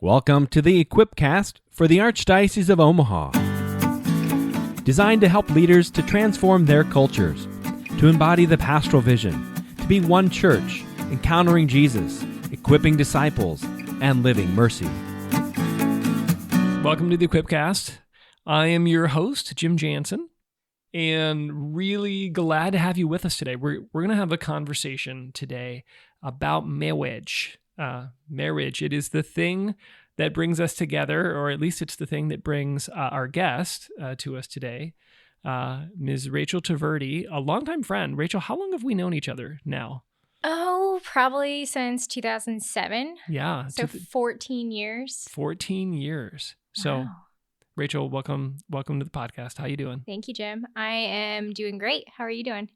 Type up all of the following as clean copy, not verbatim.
Welcome to the Equipcast for the Archdiocese of Omaha. Designed to help leaders to transform their cultures, to embody the pastoral vision, to be one church, encountering Jesus, equipping disciples, and living mercy. Welcome to the Equipcast. I am your host, Jim Jansen, and really glad to have you with us today. We're going to have a conversation today about marriage. Marriage. It is the thing that brings us together, or at least it's the thing that brings our guest to us today, Ms. Rachael Tvrdy, a longtime friend. Rachael, how long have we known each other now? Oh, probably since 2007. Yeah. So 14 years. 14 years. So, Wow. Rachael, welcome to the podcast. How you doing? Thank you, Jim. I am doing great. How are you doing?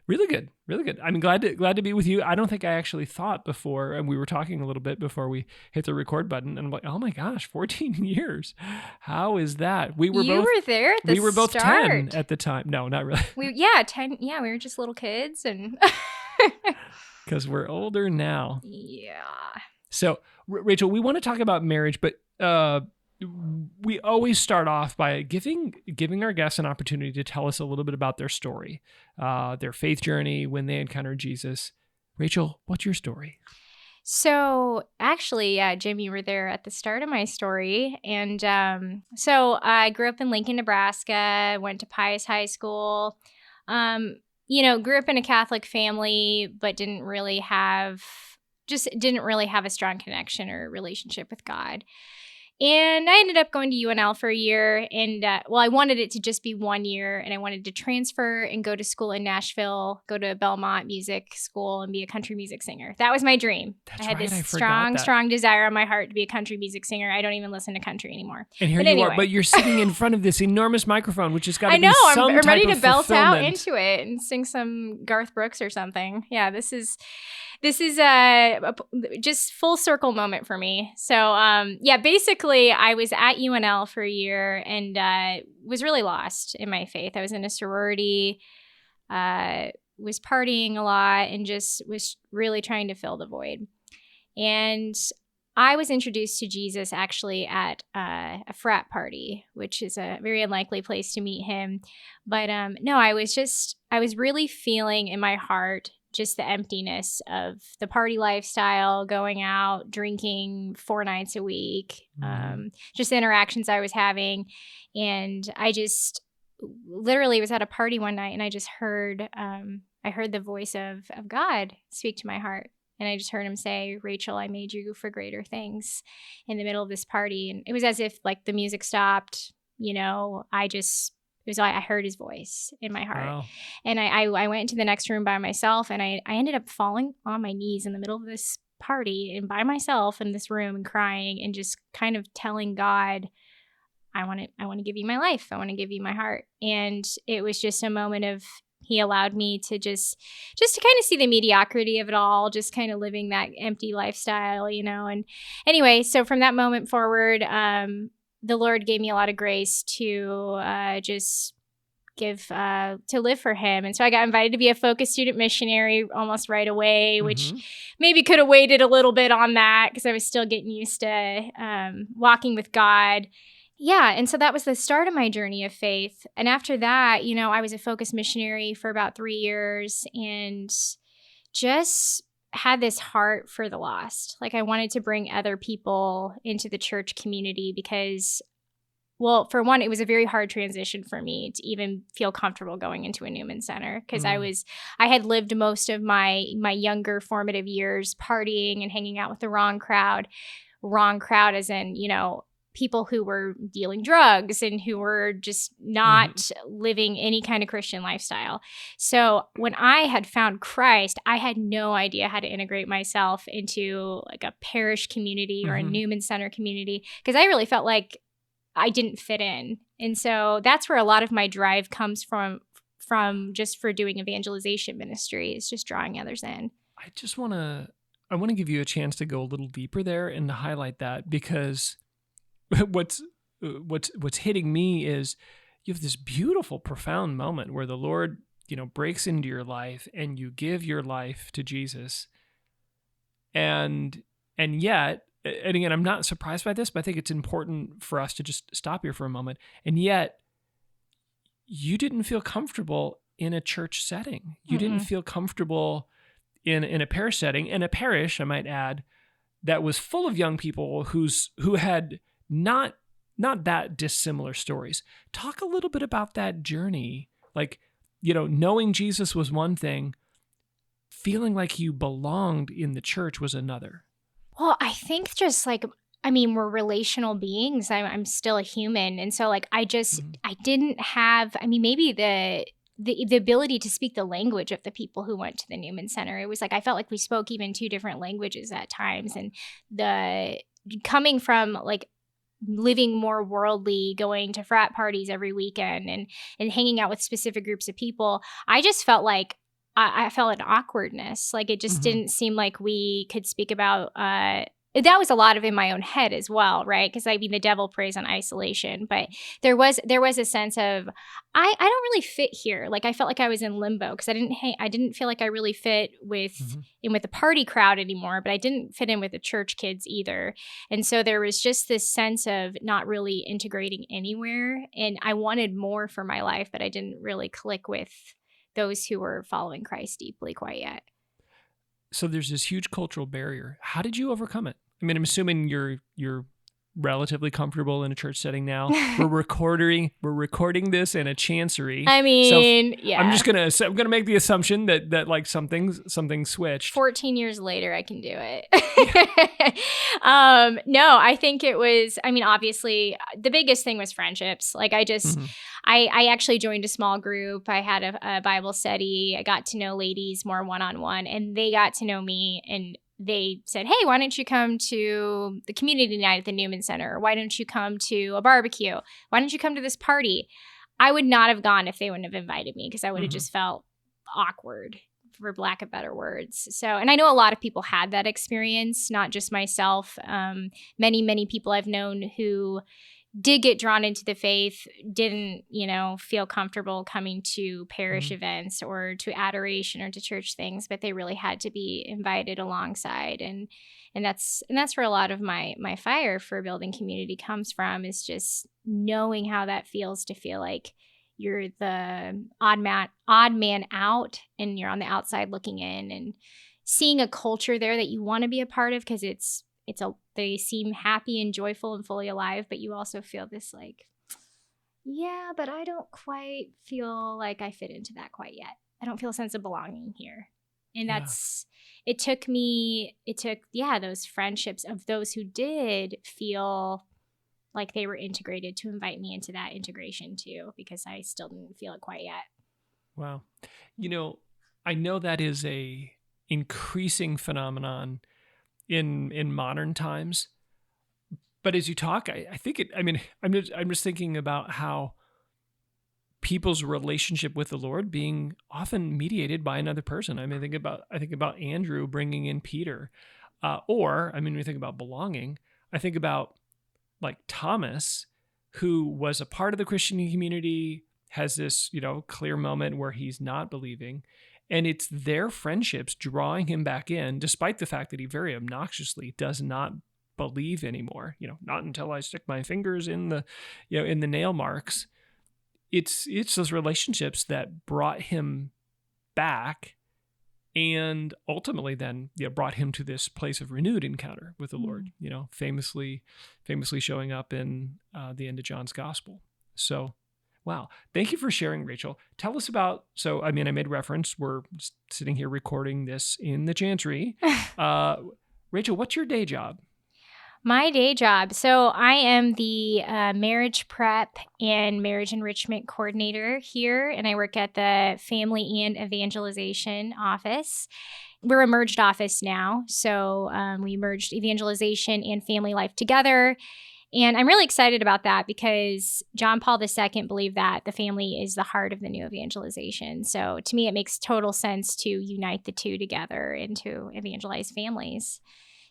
Really good, really good. I'm glad to be with you. I don't think I actually thought before, and we were talking a little bit before we hit the record button, and I'm like, oh my gosh, 14 years. How is that? You were there at the start. We were both 10 at the time. No, not really. 10. Yeah, we were just little kids, and because we're older now. Yeah. So, Rachael, we want to talk about marriage, but we always start off by giving our guests an opportunity to tell us a little bit about their story, their faith journey, when they encountered Jesus. Rachael, what's your story? So actually, Jim, you were there at the start of my story. And so I grew up in Lincoln, Nebraska, went to Pius High School, grew up in a Catholic family, but didn't really have a strong connection or relationship with God. And I ended up going to UNL for a year, and I wanted it to just be 1 year, and I wanted to transfer and go to school in Nashville, go to Belmont Music School, and be a country music singer. That was my dream. I had this strong desire on my heart to be a country music singer. I don't even listen to country anymore. And here you are, but you're sitting in front of this enormous microphone, which has got to be some I'm ready to belt fulfillment. out into it and sing some Garth Brooks or something. Yeah, this is just full circle moment for me. So, basically I was at UNL for a year and was really lost in my faith. I was in a sorority, was partying a lot, and just was really trying to fill the void. And I was introduced to Jesus actually at a frat party, which is a very unlikely place to meet him. But I was really feeling in my heart just the emptiness of the party lifestyle, going out, drinking 4 nights a week, just the interactions I was having. And I just literally was at a party one night, and I just heard, I heard the voice of God speak to my heart. And I just heard him say, "Rachael, I made you for greater things," in the middle of this party. And it was as if like the music stopped, I heard his voice in my heart. Wow. And I went into the next room by myself, and I ended up falling on my knees in the middle of this party and by myself in this room and crying and just kind of telling God, I want to give you my life. I want to give you my heart. And it was just a moment of, he allowed me to just to kind of see the mediocrity of it all, just kind of living that empty lifestyle, And anyway, so from that moment forward, the Lord gave me a lot of grace to just to live for him. And so I got invited to be a focus student missionary almost right away, which maybe could have waited a little bit on that because I was still getting used to walking with God. Yeah, and so that was the start of my journey of faith. And after that, I was a focus missionary for about 3 years and just had this heart for the lost. Like I wanted to bring other people into the church community because, well, for one, it was a very hard transition for me to even feel comfortable going into a Newman Center because I had lived most of my younger formative years partying and hanging out with the wrong crowd as in, people who were dealing drugs and who were just not living any kind of Christian lifestyle. So when I had found Christ, I had no idea how to integrate myself into like a parish community or a Newman Center community because I really felt like I didn't fit in. And so that's where a lot of my drive comes from just for doing evangelization ministry, is just drawing others in. I want to give you a chance to go a little deeper there and to highlight that, because what's hitting me is you have this beautiful, profound moment where the Lord, breaks into your life and you give your life to Jesus. And yet and again, I'm not surprised by this, but I think it's important for us to just stop here for a moment. And yet, you didn't feel comfortable in a church setting. You didn't feel comfortable in a parish setting, and a parish, I might add, that was full of young people who had not that dissimilar stories. Talk a little bit about that journey. Like, knowing Jesus was one thing, feeling like you belonged in the church was another. Well, I think just we're relational beings. I'm still a human. And so I didn't have, maybe the ability to speak the language of the people who went to the Newman Center. It was I felt like we spoke even two different languages at times. And coming from living more worldly, going to frat parties every weekend and hanging out with specific groups of people, I just felt like I felt an awkwardness. It just didn't seem like we could speak about that was a lot of in my own head as well, right? Because the devil preys on isolation, but there was a sense of I don't really fit here. I felt like I was in limbo because I didn't feel like I really fit with the party crowd anymore, but I didn't fit in with the church kids either. And so there was just this sense of not really integrating anywhere, and I wanted more for my life, but I didn't really click with those who were following Christ deeply quite yet. So there's this huge cultural barrier. How did you overcome it? I'm assuming you're relatively comfortable in a church setting now. We're recording this in a chancery. Yeah. I'm gonna make the assumption that something switched. 14 years later, I can do it. No, I think it was. Obviously, the biggest thing was friendships. I actually joined a small group. I had a Bible study. I got to know ladies more one-on-one, and they got to know me, and they said, hey, why don't you come to the community night at the Newman Center? Why don't you come to a barbecue? Why don't you come to this party? I would not have gone if they wouldn't have invited me, because I would have just felt awkward, for lack of better words. So, and I know a lot of people had that experience, not just myself. Many people I've known who did get drawn into the faith didn't, feel comfortable coming to parish events or to adoration or to church things, but they really had to be invited alongside. And that's where a lot of my fire for building community comes from, is just knowing how that feels to feel like you're the odd man out, and you're on the outside looking in, and seeing a culture there that you want to be a part of, because they seem happy and joyful and fully alive, but you also feel this but I don't quite feel like I fit into that quite yet. I don't feel a sense of belonging here. And it took those friendships of those who did feel like they were integrated to invite me into that integration too, because I still didn't feel it quite yet. Wow. I know that is a increasing phenomenon in modern times, but as you talk, I think I'm just thinking about how people's relationship with the Lord being often mediated by another person. I think about Andrew bringing in Peter, when we think about belonging, I think about Thomas, who was a part of the Christian community, has this clear moment where he's not believing. And it's their friendships drawing him back in, despite the fact that he very obnoxiously does not believe anymore. Not until I stick my fingers in the nail marks. It's those relationships that brought him back, and ultimately then brought him to this place of renewed encounter with the Lord. Famously showing up in the end of John's Gospel. So. Wow. Thank you for sharing, Rachel. Tell us about, I made reference, we're sitting here recording this in the Chantry. Rachel, what's your day job? My day job. So I am the marriage prep and marriage enrichment coordinator here, and I work at the family and evangelization office. We're a merged office now, so we merged evangelization and family life together. And I'm really excited about that, because John Paul II believed that the family is the heart of the new evangelization. So to me, it makes total sense to unite the two together and to evangelize families.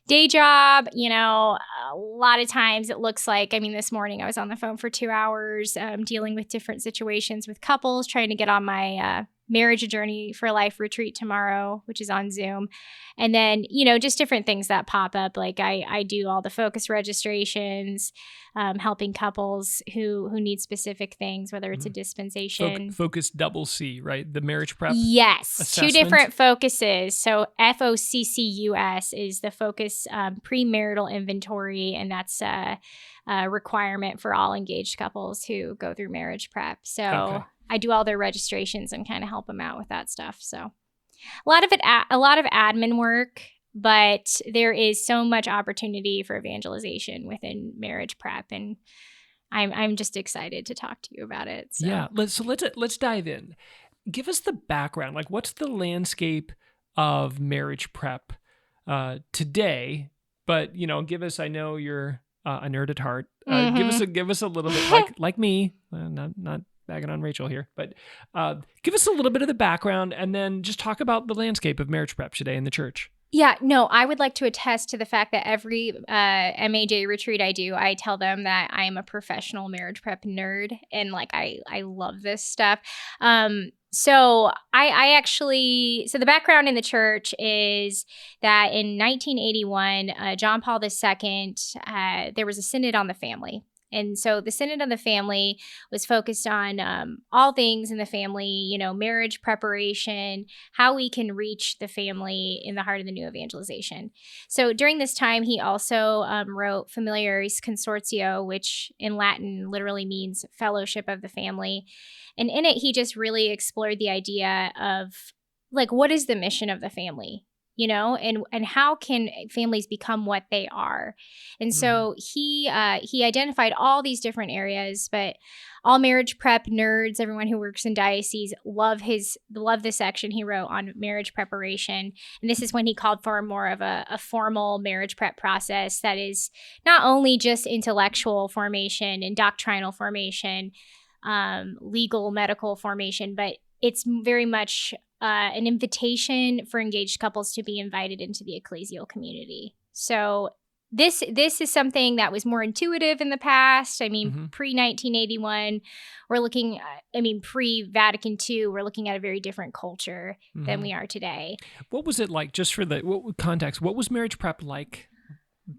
Day job, a lot of times it looks like, this morning I was on the phone for 2 hours dealing with different situations with couples, trying to get on my Marriage: A Journey for Life retreat tomorrow, which is on Zoom. And then, just different things that pop up. Like I do all the focus registrations, helping couples who need specific things, whether it's a dispensation. Focus double C, right? The marriage prep. Yes. Assessment. 2 different focuses. So FOCCUS is the focus premarital inventory. And that's a requirement for all engaged couples who go through marriage prep. So Okay. I do all their registrations and kind of help them out with that stuff. So a lot of admin work, but there is so much opportunity for evangelization within marriage prep, and I'm just excited to talk to you about it. So. Yeah, let's dive in. Give us the background. Like, what's the landscape of marriage prep today? But give us. I know you're a nerd at heart. Give us a little bit like me. Not bagging on Rachel here, but give us a little bit of the background, and then just talk about the landscape of marriage prep today in the church. Yeah, no, I would like to attest to the fact that every MAJ retreat I do, I tell them that I am a professional marriage prep nerd, and like I love this stuff. So the background in the church is that in 1981, John Paul II, there was a synod on the family. And so the Synod on the Family was focused on all things in the family, marriage preparation, how we can reach the family in the heart of the new evangelization. So during this time, he also wrote Familiaris Consortio, which in Latin literally means fellowship of the family. And in it, he just really explored the idea of, like, what is the mission of the family? And how can families become what they are? And so he identified all these different areas, but all marriage prep nerds, everyone who works in diocese, love the section he wrote on marriage preparation. And this is when he called for more of a formal marriage prep process that is not only just intellectual formation and doctrinal formation, legal, medical formation, but it's very much an invitation for engaged couples to be invited into the ecclesial community. So this is something that was more intuitive in the past. I mean, pre-1981, pre-Vatican II, we're looking at a very different culture than we are today. What was it like, just for the context, what was marriage prep like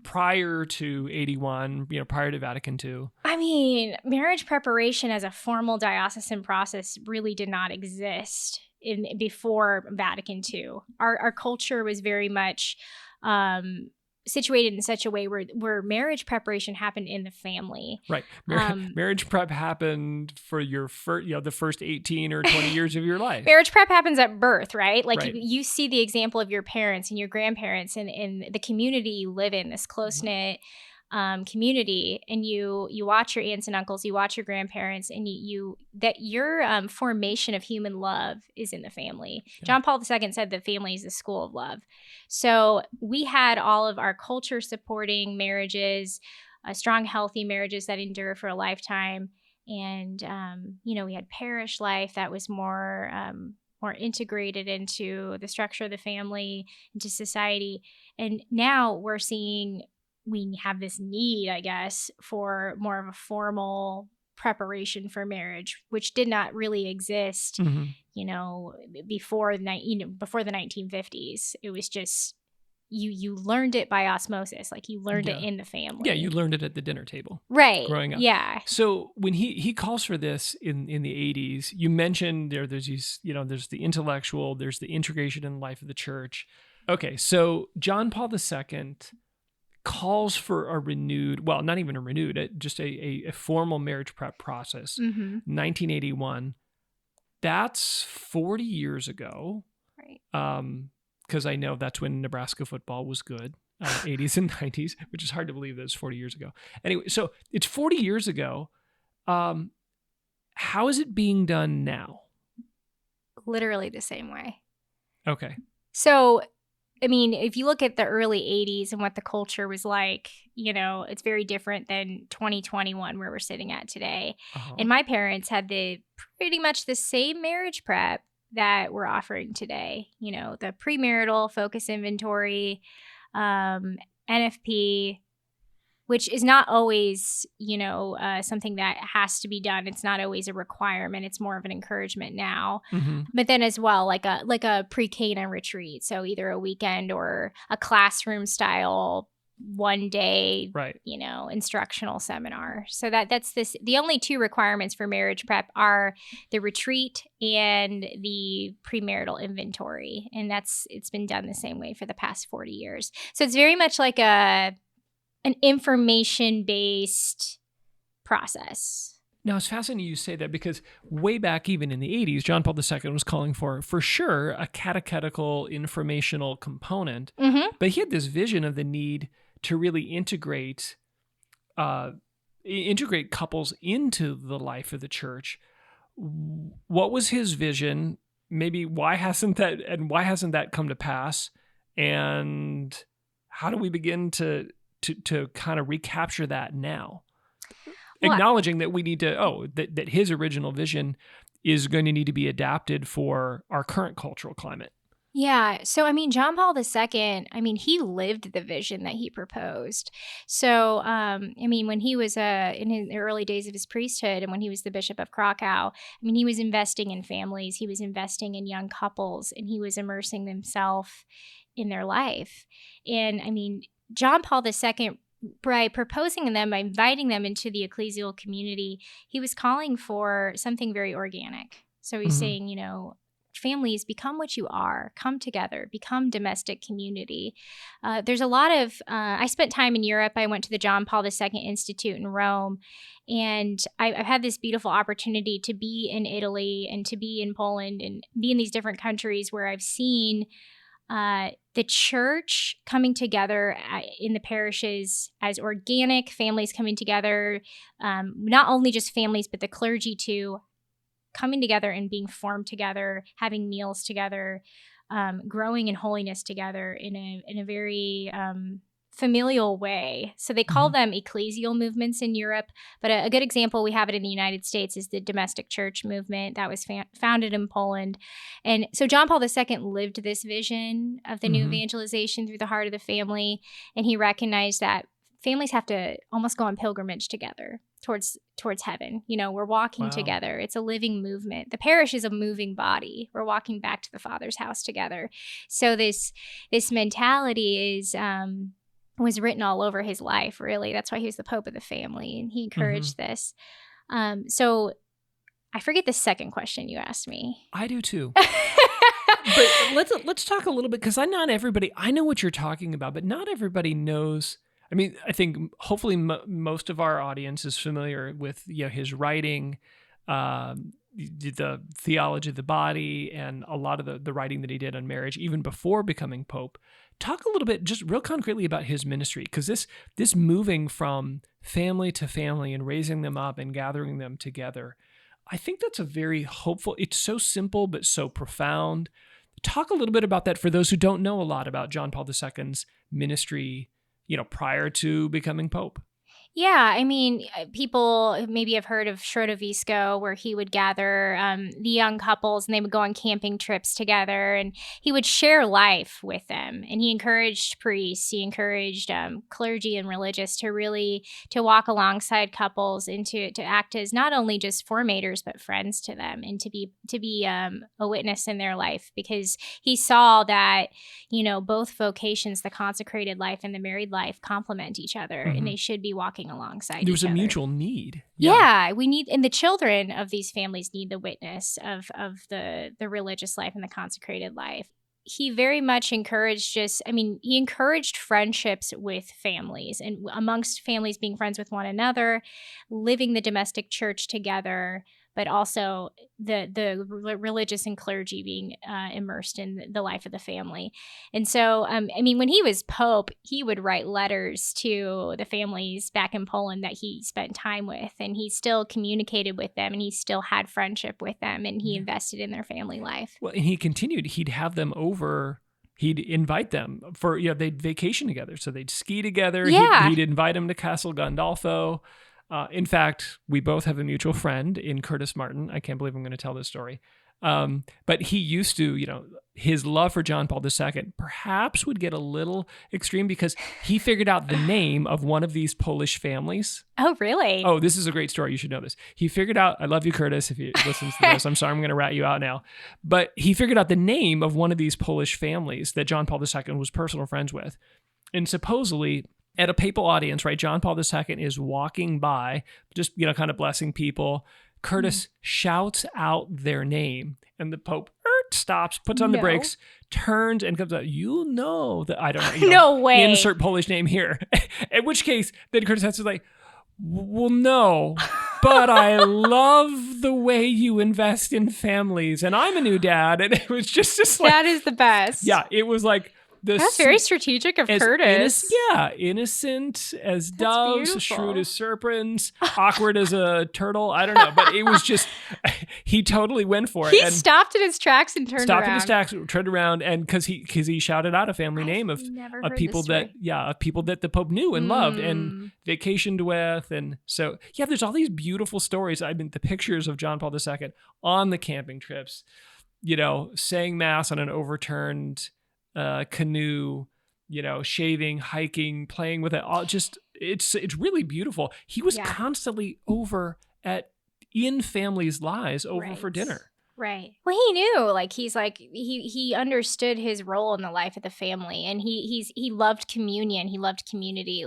prior to 81, prior to Vatican II? I mean, marriage preparation as a formal diocesan process really did not exist before Vatican II. Our culture was very much situated in such a way where marriage preparation happened in the family. Right. Marriage prep happened for your the first 18 or 20 years of your life. Marriage prep happens at birth, right? Like you see the example of your parents and your grandparents and the community you live in, this close-knit community, and you watch your aunts and uncles, you watch your grandparents, and your formation of human love is in the family. Yeah. John Paul II said the family is the school of love. So we had all of our culture supporting marriages, strong, healthy marriages that endure for a lifetime. And, we had parish life that was more integrated into the structure of the family, into society. And now we're seeing we have this need, I guess, for more of a formal preparation for marriage, which did not really exist, before the 1950s. It was just you learned it by osmosis, like you learned it in the family. Yeah, you learned it at the dinner table, right? Growing up. Yeah. So when he calls for this in the 80s, you mentioned there's these, there's the intellectual, there's the integration in the life of the church. Okay, so John Paul II calls for not even a renewed, just a formal marriage prep process. 1981. That's 40 years ago. Right. Because I know that's when Nebraska football was good, 80s and 90s, which is hard to believe that it's 40 years ago. Anyway, so it's 40 years ago. How is it being done now? Literally the same way. Okay. So, I mean, if you look at the early 80s and what the culture was like, it's very different than 2021 where we're sitting at today. And my parents had pretty much the same marriage prep that we're offering today. The premarital focus inventory, NFP, which is not always, something that has to be done. It's not always a requirement. It's more of an encouragement now. Mm-hmm. But then as well, like a pre-Cana retreat. So either a weekend or a classroom style 1 day, right. Instructional seminar. So that's the only 2 requirements for marriage prep are the retreat and the premarital inventory. And it's been done the same way for the past 40 years. So it's very much like an information-based process. Now, it's fascinating you say that because way back even in the 80s, John Paul II was calling for sure, a catechetical informational component. Mm-hmm. But he had this vision of the need to really integrate couples into the life of the church. What was his vision? Maybe why hasn't that come to pass? And how do we begin to kind of recapture that now? Well, acknowledging that we need to, that his original vision is going to need to be adapted for our current cultural climate. Yeah. So, John Paul II, he lived the vision that he proposed. So, when he was in the early days of his priesthood and when he was the Bishop of Krakow, he was investing in families, he was investing in young couples, and he was immersing himself in their life. And, John Paul II, by proposing them, by inviting them into the ecclesial community, he was calling for something very organic. So he's saying, families, become what you are, come together, become domestic community. There's a lot of, I spent time in Europe. I went to the John Paul II Institute in Rome, and I've had this beautiful opportunity to be in Italy and to be in Poland and be in these different countries where I've seen the church coming together in the parishes as organic families coming together, not only just families, but the clergy too, coming together and being formed together, having meals together, growing in holiness together in a very familial way. So they call them ecclesial movements in Europe. But a good example, we have it in the United States, is the domestic church movement that was founded in Poland. And so John Paul II lived this vision of the new evangelization through the heart of the family. And he recognized that families have to almost go on pilgrimage together towards heaven. We're walking together. It's a living movement. The parish is a moving body. We're walking back to the Father's house together. So this mentality is was written all over his life, really. That's why he was the Pope of the family, and he encouraged this. So I forget the second question you asked me. I do too. But let's talk a little bit, because I know what you're talking about, but not everybody knows. I think hopefully most of our audience is familiar with his writing, the theology of the body, and a lot of the writing that he did on marriage, even before becoming Pope. Talk a little bit, just real concretely, about his ministry, because this moving from family to family and raising them up and gathering them together, I think that's a very hopeful. It's so simple but so profound. Talk a little bit about that for those who don't know a lot about John Paul II's ministry, prior to becoming Pope. Yeah, people maybe have heard of Schroll, where he would gather the young couples and they would go on camping trips together, and he would share life with them. And he encouraged priests, he encouraged clergy and religious to walk alongside couples and to act as not only just formators but friends to them, and to be a witness in their life, because he saw that both vocations, the consecrated life and the married life, complement each other, and they should be walking alongside There's each other. A mutual need. Yeah, we need, and the children of these families need the witness of the religious life and the consecrated life. He very much encouraged he encouraged friendships with families, and amongst families being friends with one another, living the domestic church together, but also the religious and clergy being immersed in the life of the family. And so, when he was Pope, he would write letters to the families back in Poland that he spent time with, and he still communicated with them, and he still had friendship with them, and he invested in their family life. Well, and he continued. He'd have them over. He'd invite them for, they'd vacation together. So they'd ski together. Yeah. He'd invite them to Castle Gandolfo. In fact, we both have a mutual friend in Curtis Martin. I can't believe I'm going to tell this story. But he used to, his love for John Paul II perhaps would get a little extreme because he figured out the name of one of these Polish families. Oh, really? Oh, this is a great story. You should know this. He figured out, I love you, Curtis, if you listen to this. I'm sorry, I'm going to rat you out now. But he figured out the name of one of these Polish families that John Paul II was personal friends with. And supposedly, at a papal audience, right, John Paul II is walking by, just, kind of blessing people. Curtis shouts out their name, and the Pope stops, puts on the brakes, turns, and comes out. That I don't know. No way. Insert Polish name here. In which case, then Curtis has to like, well, no, but I love the way you invest in families, and I'm a new dad, and it was just like that is the best. Yeah, it was like. That's very strategic of Curtis. Innocent as doves, shrewd as serpents, awkward as a turtle. I don't know, but it was just, he totally went for it. He stopped in his tracks and turned around, and because he shouted out a family name of people that the Pope knew and loved and vacationed with, and so there's all these beautiful stories. I mean, the pictures of John Paul II on the camping trips, saying mass on an overturned canoe, shaving, hiking, playing with it. All just it's really beautiful. He was constantly over in families' lives over for dinner. Right. Well, he knew, he understood his role in the life of the family, and he loved communion. He loved community.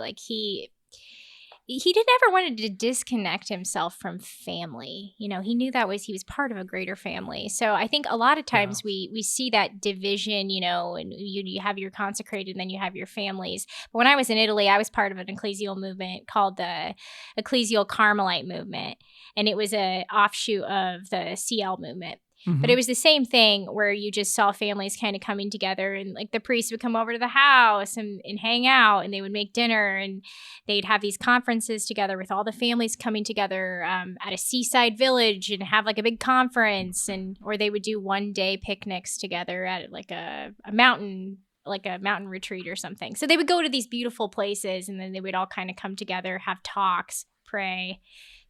He never wanted to disconnect himself from family. He knew he was part of a greater family. So I think a lot of times we see that division, and you have your consecrated and then you have your families. But when I was in Italy, I was part of an ecclesial movement called the Ecclesial Carmelite movement. And it was an offshoot of the CL movement. Mm-hmm. But it was the same thing where you just saw families kind of coming together, and the priest would come over to the house and hang out, and they would make dinner, and they'd have these conferences together with all the families coming together at a seaside village and have a big conference, or they would do one-day picnics together at a mountain, a mountain retreat or something. So they would go to these beautiful places, and then they would all kind of come together, have talks, pray.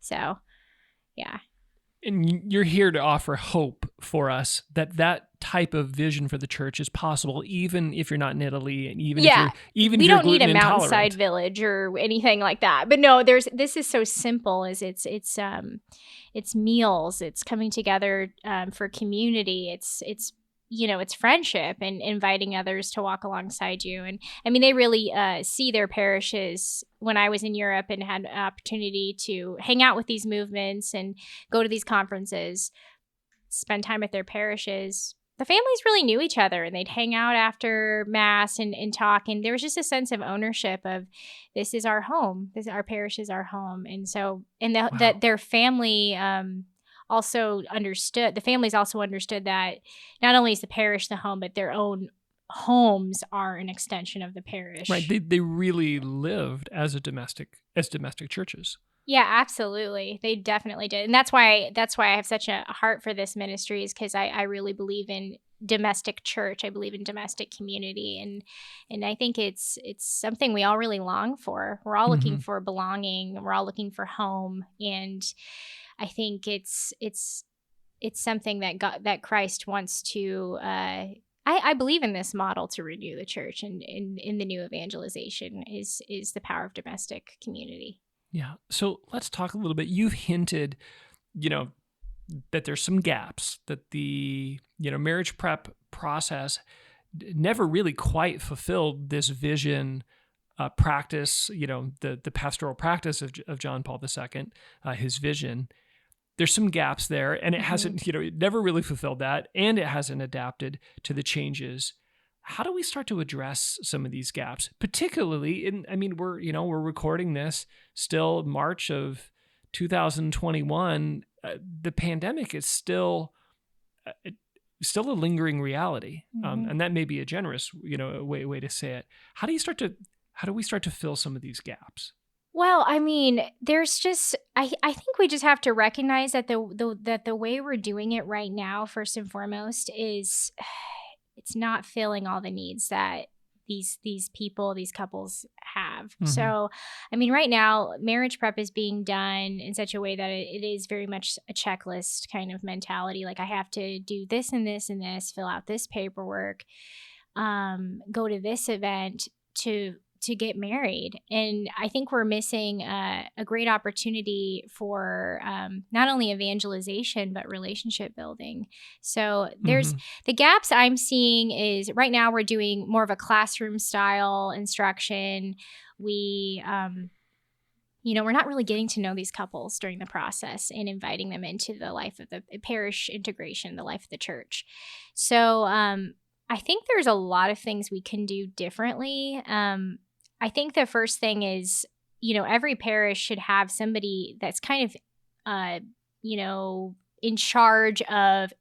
So, yeah. And you're here to offer hope for us that type of vision for the church is possible, even if you're not in Italy, and even if we you're don't need a gluten-intolerant. mountainside village or anything like that. But no, this is so simple. It's meals, it's coming together for community, it's friendship and inviting others to walk alongside you. And I mean, they really see their parishes. When I was in Europe and had an opportunity to hang out with these movements and go to these conferences, spend time at their parishes, the families really knew each other, and they'd hang out after mass and talk. And there was just a sense of ownership of, this is our home. Our parish is our home. And so, that their family also understood, the families also understood that not only is the parish the home, but their own homes are an extension of the parish. Right. They really lived as domestic churches. Yeah, absolutely. They definitely did. And that's why I have such a heart for this ministry, is because I really believe in domestic church. I believe in domestic community. And I think it's something we all really long for. We're all looking for belonging. We're all looking for home. And I think it's something that Christ wants to, I believe in this model to renew the church, and in the new evangelization is the power of domestic community. Yeah. So let's talk a little bit. You've hinted, that there's some gaps, that the, marriage prep process never really quite fulfilled this vision, practice, the pastoral practice of John Paul II, his vision. There's some gaps there, and it hasn't, it never really fulfilled that, and it hasn't adapted to the changes. How do we start to address some of these gaps? Particularly we're recording this still March of 2021. The pandemic is still a lingering reality. And that may be a generous, way to say it. How do we start to fill some of these gaps? Well, I mean, there's just, I think we just have to recognize that the way we're doing it right now, first and foremost, is it's not filling all the needs that these couples have. Mm-hmm. So, I mean, right now, marriage prep is being done in such a way that it is very much a checklist kind of mentality. Like, I have to do this and this and this, fill out this paperwork, go to this event to get married. And I think we're missing a great opportunity for not only evangelization, but relationship building. So there's the gaps I'm seeing is right now we're doing more of a classroom style instruction. We, we're not really getting to know these couples during the process and inviting them into the life of the parish integration, the life of the church. So I think there's a lot of things we can do differently. I think the first thing is, every parish should have somebody that's kind of, in charge of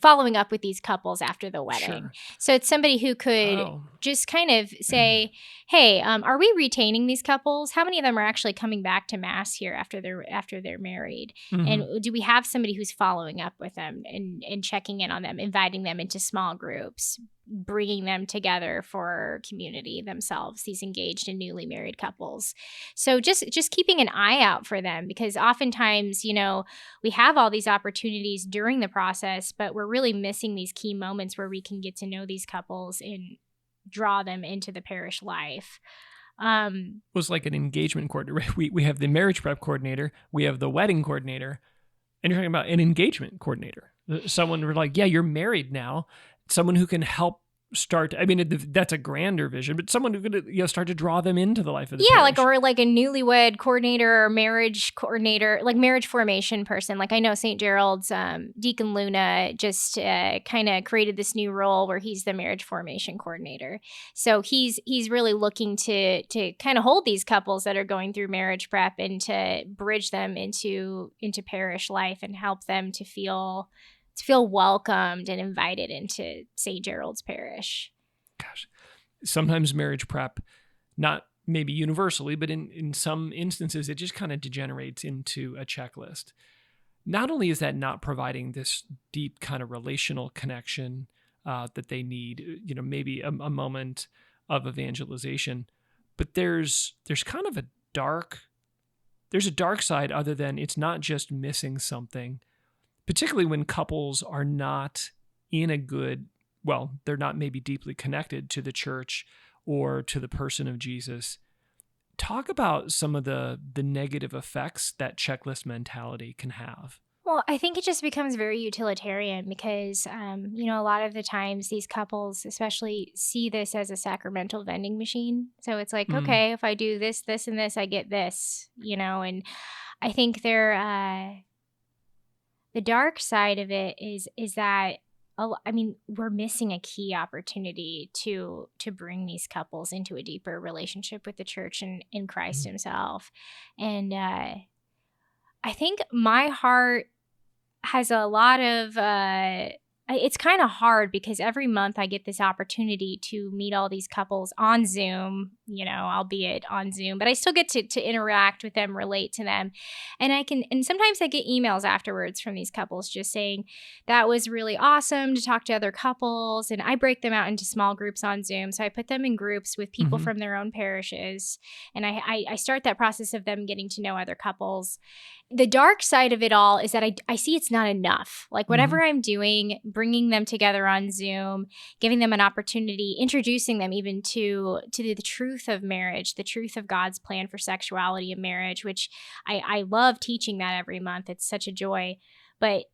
following up with these couples after the wedding. Sure. So it's somebody who could just kind of say, hey, are we retaining these couples? How many of them are actually coming back to Mass here after they're married? Mm-hmm. And do we have somebody who's following up with them and checking in on them, inviting them into small groups, bringing them together for community themselves, these engaged and newly married couples. So just keeping an eye out for them, because oftentimes, we have all these opportunities during the process, but we're really missing these key moments where we can get to know these couples and draw them into the parish life. It was like an engagement coordinator. We have the marriage prep coordinator, we have the wedding coordinator, and you're talking about an engagement coordinator. Someone who's like, yeah, you're married now. Someone who can help start. I mean, that's a grander vision, but someone who could start to draw them into the life of the parish. Or like a newlywed coordinator or marriage coordinator, like marriage formation person. Like I know St. Gerald's Deacon Luna just kind of created this new role where he's the marriage formation coordinator. So he's really looking to kind of hold these couples that are going through marriage prep and to bridge them into parish life and help them to feel welcomed and invited into St. Gerald's Parish. Gosh, sometimes marriage prep, not maybe universally, but in some instances, it just kind of degenerates into a checklist. Not only is that not providing this deep kind of relational connection that they need, maybe a moment of evangelization, but there's kind of a dark side other than it's not just missing something. Particularly when couples are not in a good, they're not maybe deeply connected to the church or to the person of Jesus. Talk about some of the negative effects that checklist mentality can have. Well, I think it just becomes very utilitarian because, a lot of the times these couples especially see this as a sacramental vending machine. So it's like, okay, if I do this, this, and this, I get this, and I think the dark side of it is that, we're missing a key opportunity to bring these couples into a deeper relationship with the church and in Christ himself. And I think my heart has a lot of it's kind of hard because every month I get this opportunity to meet all these couples on Zoom, albeit on Zoom, but I still get to interact with them, relate to them. And sometimes I get emails afterwards from these couples just saying, that was really awesome to talk to other couples. And I break them out into small groups on Zoom. So I put them in groups with people from their own parishes. And I start that process of them getting to know other couples. The dark side of it all is that I see it's not enough. Like whatever I'm doing, bringing them together on Zoom, giving them an opportunity, introducing them even to the truth of marriage, the truth of God's plan for sexuality and marriage, which I love teaching that every month. It's such a joy. But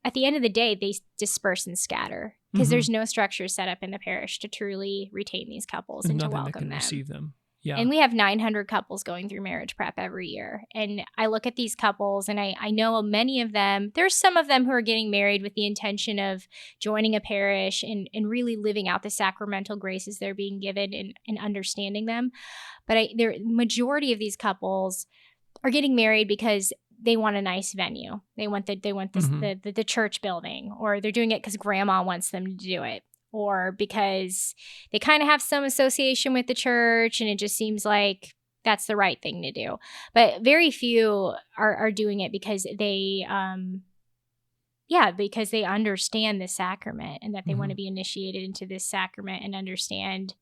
at the end of the day, they disperse and scatter because there's no structure set up in the parish to truly retain these couples and to welcome them. Receive them. Yeah. And we have 900 couples going through marriage prep every year. And I look at these couples and I know many of them, there's some of them who are getting married with the intention of joining a parish and really living out the sacramental graces they're being given and understanding them. But the majority of these couples are getting married because they want a nice venue. They want the church building, or they're doing it because grandma wants them to do it, or because they kind of have some association with the church and it just seems like that's the right thing to do. But very few are doing it because they understand the sacrament and that they want to be initiated into this sacrament and understand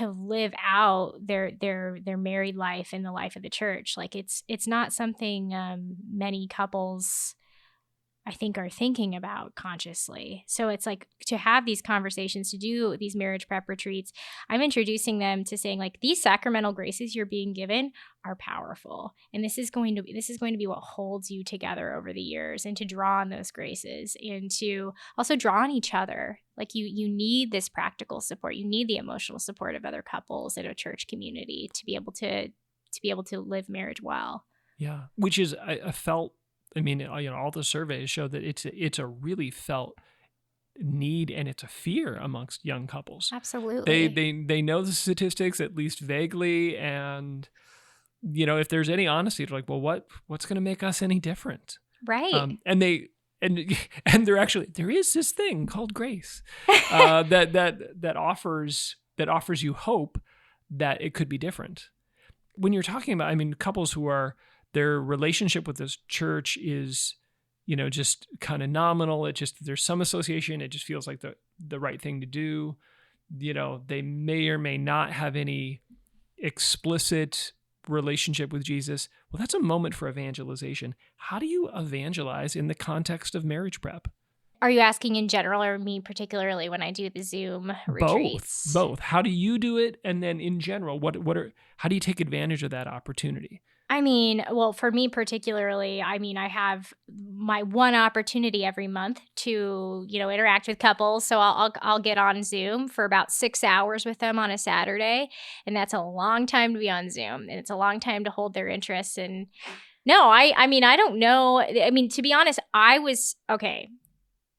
live out their married life and the life of the church. Like it's not something many couples, I think, are thinking about consciously. So it's like to have these conversations, to do these marriage prep retreats, I'm introducing them to saying like these sacramental graces you're being given are powerful. And this is going to be what holds you together over the years, and to draw on those graces and to also draw on each other. Like you need this practical support. You need the emotional support of other couples in a church community to be able to live marriage well. Yeah. Which is, I felt, I mean, all the surveys show that it's a really felt need, and it's a fear amongst young couples. Absolutely. They know the statistics at least vaguely, and if there's any honesty, they're like, well, what's going to make us any different? Right. And they're actually, there is this thing called grace that offers you hope that it could be different. When you're talking about, I mean, couples who are, their relationship with this church is, just kind of nominal. There's some association. It just feels like the right thing to do. They may or may not have any explicit relationship with Jesus. Well, that's a moment for evangelization. How do you evangelize in the context of marriage prep? Are you asking in general, or me particularly when I do the Zoom retreats? Both. How do you do it? And then in general, how do you take advantage of that opportunity? I mean, well, for me particularly, I mean, I have my one opportunity every month to, interact with couples. So I'll get on Zoom for about 6 hours with them on a Saturday. And that's a long time to be on Zoom. And it's a long time to hold their interests. And no, I mean, I don't know. I mean, to be honest,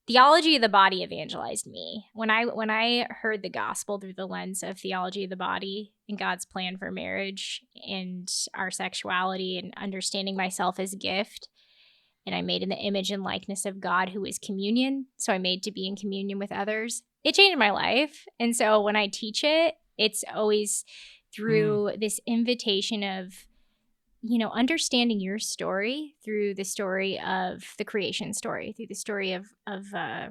theology of the body evangelized me. When I heard the gospel through the lens of theology of the body and God's plan for marriage and our sexuality and understanding myself as a gift, and I made in the image and likeness of God, who is communion, so I'm made to be in communion with others, it changed my life. And so when I teach it, it's always through this invitation of, understanding your story through the story of the creation story, through the story of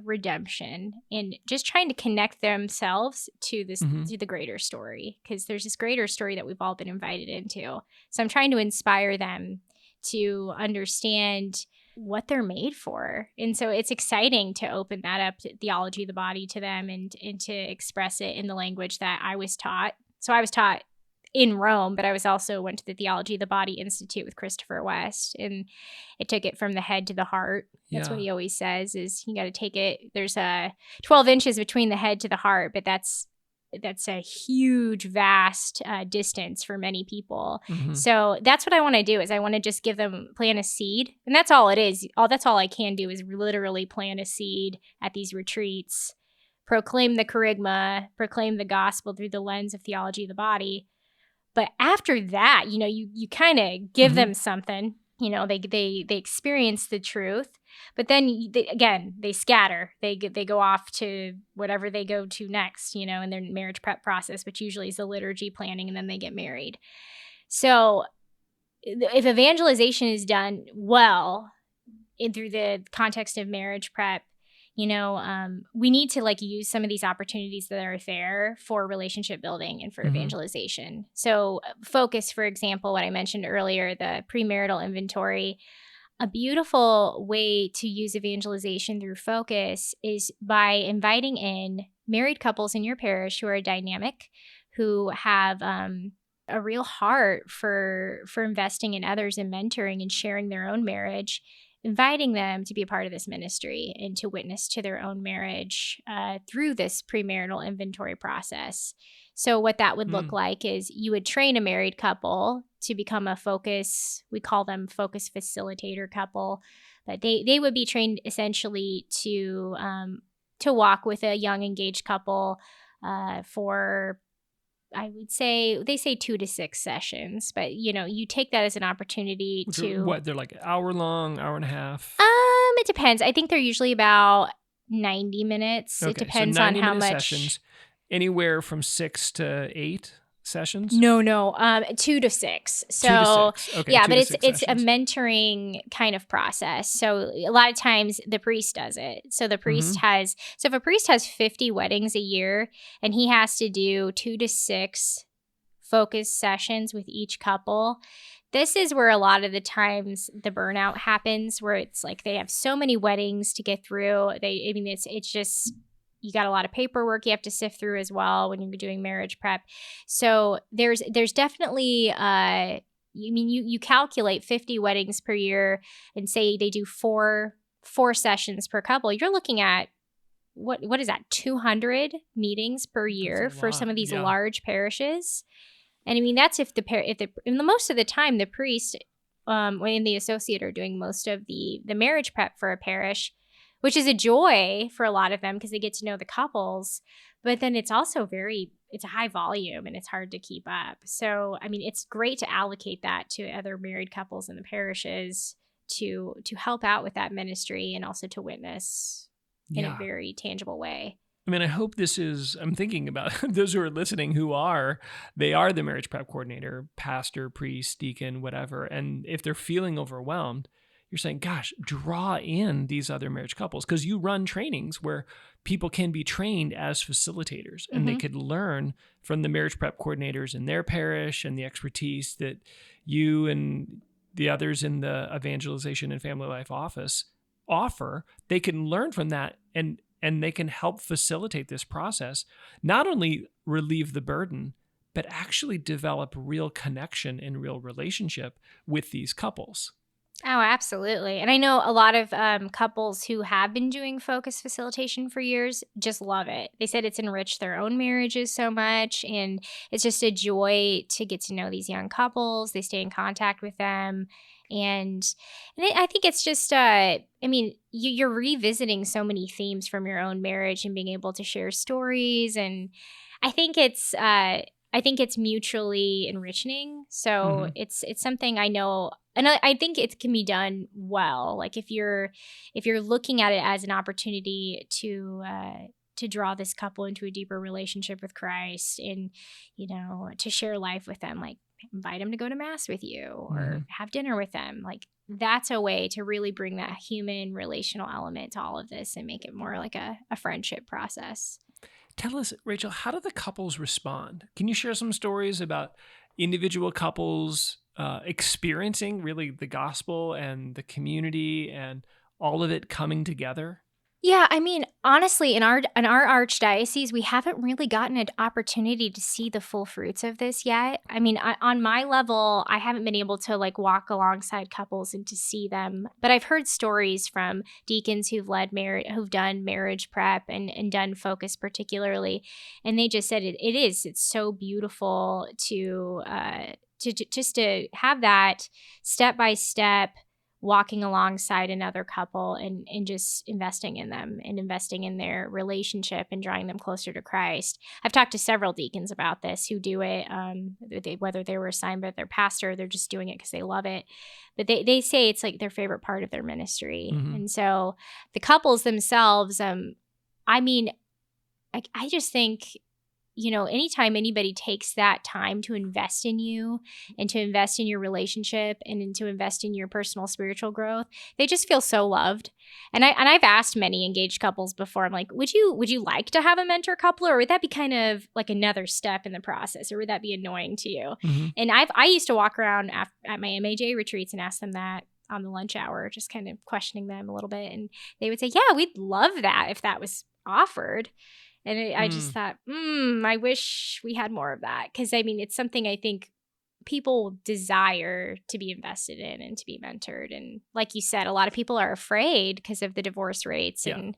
redemption, and just trying to connect themselves to this, to the greater story, because there's this greater story that we've all been invited into. So I'm trying to inspire them to understand what they're made for. And so it's exciting to open that up, to theology of the body, to them, and to express it in the language that I was taught. So I was taught in Rome, but I also went to the Theology of the Body Institute with Christopher West, and it took it from the head to the heart. That's what he always says, is you got to take it. There's 12 inches between the head to the heart, but that's a huge, vast distance for many people. Mm-hmm. So that's what I want to do, is I want to just plant a seed. And that's all it is. That's all I can do, is literally plant a seed at these retreats, proclaim the kerygma, proclaim the gospel through the lens of theology of the body. But after that, you kind of give them something, they experience the truth, but then they scatter, they go off to whatever they go to next, in their marriage prep process, which usually is the liturgy planning, and then they get married. So if evangelization is done well through the context of marriage prep, we need to use some of these opportunities that are there for relationship building and for evangelization. So focus, for example, what I mentioned earlier, the premarital inventory, a beautiful way to use evangelization through focus is by inviting in married couples in your parish who are dynamic, who have a real heart for investing in others and mentoring and sharing their own marriage, inviting them to be a part of this ministry and to witness to their own marriage through this premarital inventory process. So what that would look like is you would train a married couple to become a focus, we call them focus facilitator couple, but they would be trained essentially to walk with a young engaged couple for, I would say, they say 2 to 6 sessions, but you take that as an opportunity to. What, they're like hour long, hour and a half? It depends. I think they're usually about 90 minutes. Okay, it depends on how much. Sessions, anywhere from 6 to 8 sessions? No, 2 to 6. So 2 to 6. Okay, yeah, 2 but to it's 6 a sessions. mentoring kind of process. So a lot of times the priest does it. So the priest if a priest has 50 weddings a year and he has to do 2 to 6 focus sessions with each couple, this is where a lot of the times the burnout happens, where it's like they have so many weddings to get through. It's just, you got a lot of paperwork you have to sift through as well when you're doing marriage prep. So there's definitely you calculate 50 weddings per year and say they do four sessions per couple. You're looking at what is that, 200 meetings per year for some of these large parishes. And I mean, that's if most of the time the priest and the associate are doing most of the marriage prep for a parish, which is a joy for a lot of them because they get to know the couples. But then it's also it's a high volume and it's hard to keep up. So, I mean, it's great to allocate that to other married couples in the parishes to help out with that ministry and also to witness in a very tangible way. I mean, I hope I'm thinking about those who are listening they are the marriage prep coordinator, pastor, priest, deacon, whatever. And if they're feeling overwhelmed, you're saying, gosh, draw in these other marriage couples, because you run trainings where people can be trained as facilitators and they could learn from the marriage prep coordinators in their parish and the expertise that you and the others in the evangelization and family life office offer. They can learn from that and they can help facilitate this process, not only relieve the burden, but actually develop real connection and real relationship with these couples. Oh, absolutely. And I know a lot of couples who have been doing focus facilitation for years just love it. They said it's enriched their own marriages so much, and it's just a joy to get to know these young couples. They stay in contact with them. And I think it's just, you're revisiting so many themes from your own marriage and being able to share stories. And I think it's mutually enriching. So it's something I know, and I think it can be done well. Like if you're looking at it as an opportunity to draw this couple into a deeper relationship with Christ and, to share life with them, like invite them to go to mass with you or have dinner with them. Like that's a way to really bring that human relational element to all of this and make it more like a friendship process. Tell us, Rachel, how do the couples respond? Can you share some stories about individual couples experiencing really the gospel and the community and all of it coming together? Yeah, I mean, honestly, in our archdiocese, we haven't really gotten an opportunity to see the full fruits of this yet. I mean, on my level, I haven't been able to walk alongside couples and to see them. But I've heard stories from deacons who've done marriage prep and done focus particularly, and they just said it's so beautiful to have that step by step, walking alongside another couple and just investing in them and investing in their relationship and drawing them closer to Christ. I've talked to several deacons about this who do it, whether they were assigned by their pastor, they're just doing it because they love it. But they say it's like their favorite part of their ministry. And so the couples themselves, I just think, anytime anybody takes that time to invest in you and to invest in your relationship and to invest in your personal spiritual growth, they just feel so loved. And I've asked many engaged couples before, I'm like, would you like to have a mentor couple, or would that be kind of like another step in the process, or would that be annoying to you? And I used to walk around at my MAJ retreats and ask them that on the lunch hour, just kind of questioning them a little bit. And they would say, yeah, we'd love that if that was offered. And I just thought, I wish we had more of that. Because, it's something I think people desire to be invested in and to be mentored. And like you said, a lot of people are afraid because of the divorce rates and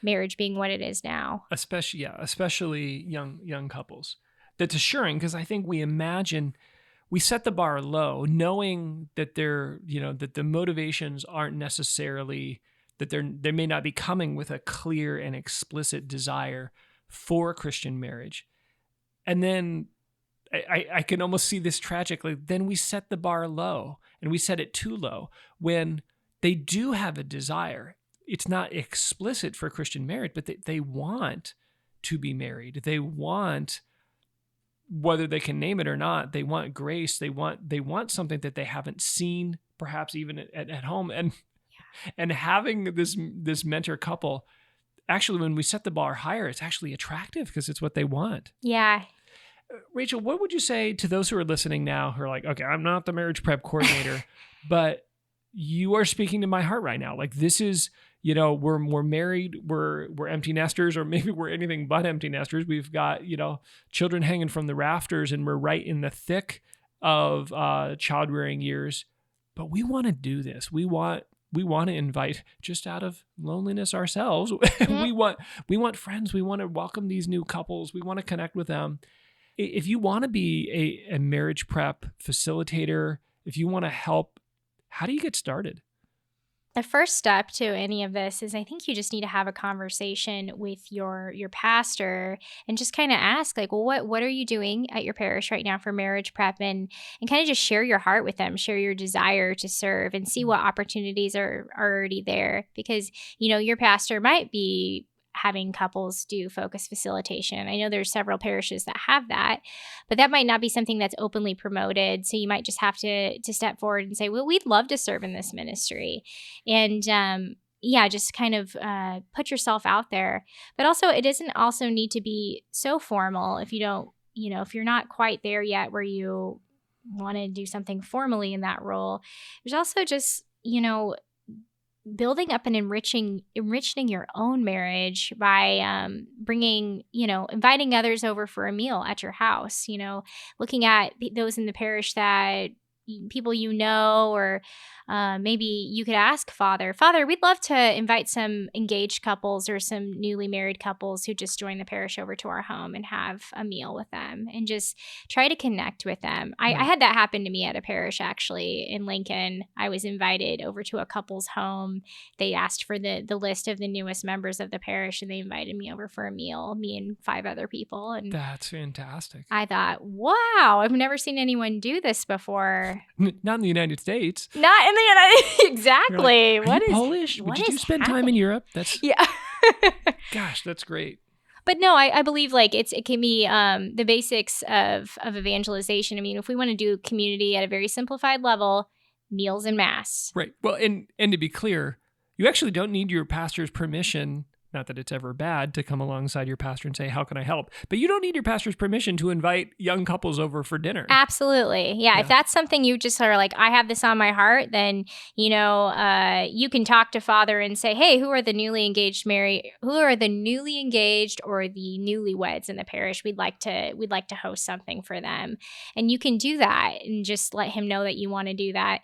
marriage being what it is now. Especially young couples. That's assuring, because I think we set the bar low, knowing that that the motivations aren't necessarily, that they may not be coming with a clear and explicit desire for Christian marriage. And then I can almost see this tragically. Then we set the bar low, and we set it too low when they do have a desire. It's not explicit for Christian marriage, but they want to be married. They want whether they can name it or not, they want grace. They want something that they haven't seen, perhaps even at home. And having this mentor couple, actually, when we set the bar higher, it's actually attractive because it's what they want. Yeah. Rachel, what would you say to those who are listening now who are like, okay, I'm not the marriage prep coordinator, but you are speaking to my heart right now. Like, this is, we're married, we're empty nesters, or maybe we're anything but empty nesters. We've got, children hanging from the rafters, and we're right in the thick of child rearing years, but we want to do this. We want to invite, just out of loneliness ourselves. Mm-hmm. we want friends. We want to welcome these new couples. We want to connect with them. If you want to be a marriage prep facilitator, if you want to help, how do you get started? The first step to any of this is, I think you just need to have a conversation with your pastor and just kind of ask, like, well, what are you doing at your parish right now for marriage prep, and kind of just share your heart with them, share your desire to serve, and see what opportunities are already there. Because, your pastor might be having couples do focus facilitation. I know there's several parishes that have that, but that might not be something that's openly promoted. So you might just have to step forward and say, well, we'd love to serve in this ministry. And just kind of put yourself out there. But also, it doesn't also need to be so formal if you don't, if you're not quite there yet where you want to do something formally in that role. There's also just, building up and enriching your own marriage by bringing, inviting others over for a meal at your house, looking at those in the parish that people or maybe you could ask Father, we'd love to invite some engaged couples or some newly married couples who just joined the parish over to our home and have a meal with them, and just try to connect with them. I had that happen to me at a parish, actually, in Lincoln. I was invited over to a couple's home. They asked for the list of the newest members of the parish, and they invited me over for a meal, me and 5 other people. And that's fantastic. I thought, wow, I've never seen anyone do this before. Not in the United States. Not in the United Exactly. Like, are you Polish? Did you spend time in Europe? Yeah. Gosh, that's great. But no, I believe like it can be the basics of evangelization. I mean, if we want to do community at a very simplified level, meals and mass. Right. Well, and to be clear, you actually don't need your pastor's permission. Not that it's ever bad to come alongside your pastor and say, how can I help? But you don't need your pastor's permission to invite young couples over for dinner. Absolutely. Yeah. If that's something you just are like, I have this on my heart, then, you can talk to Father and say, hey, who are the newly engaged or the newlyweds in the parish? We'd like to host something for them. And you can do that and just let him know that you want to do that.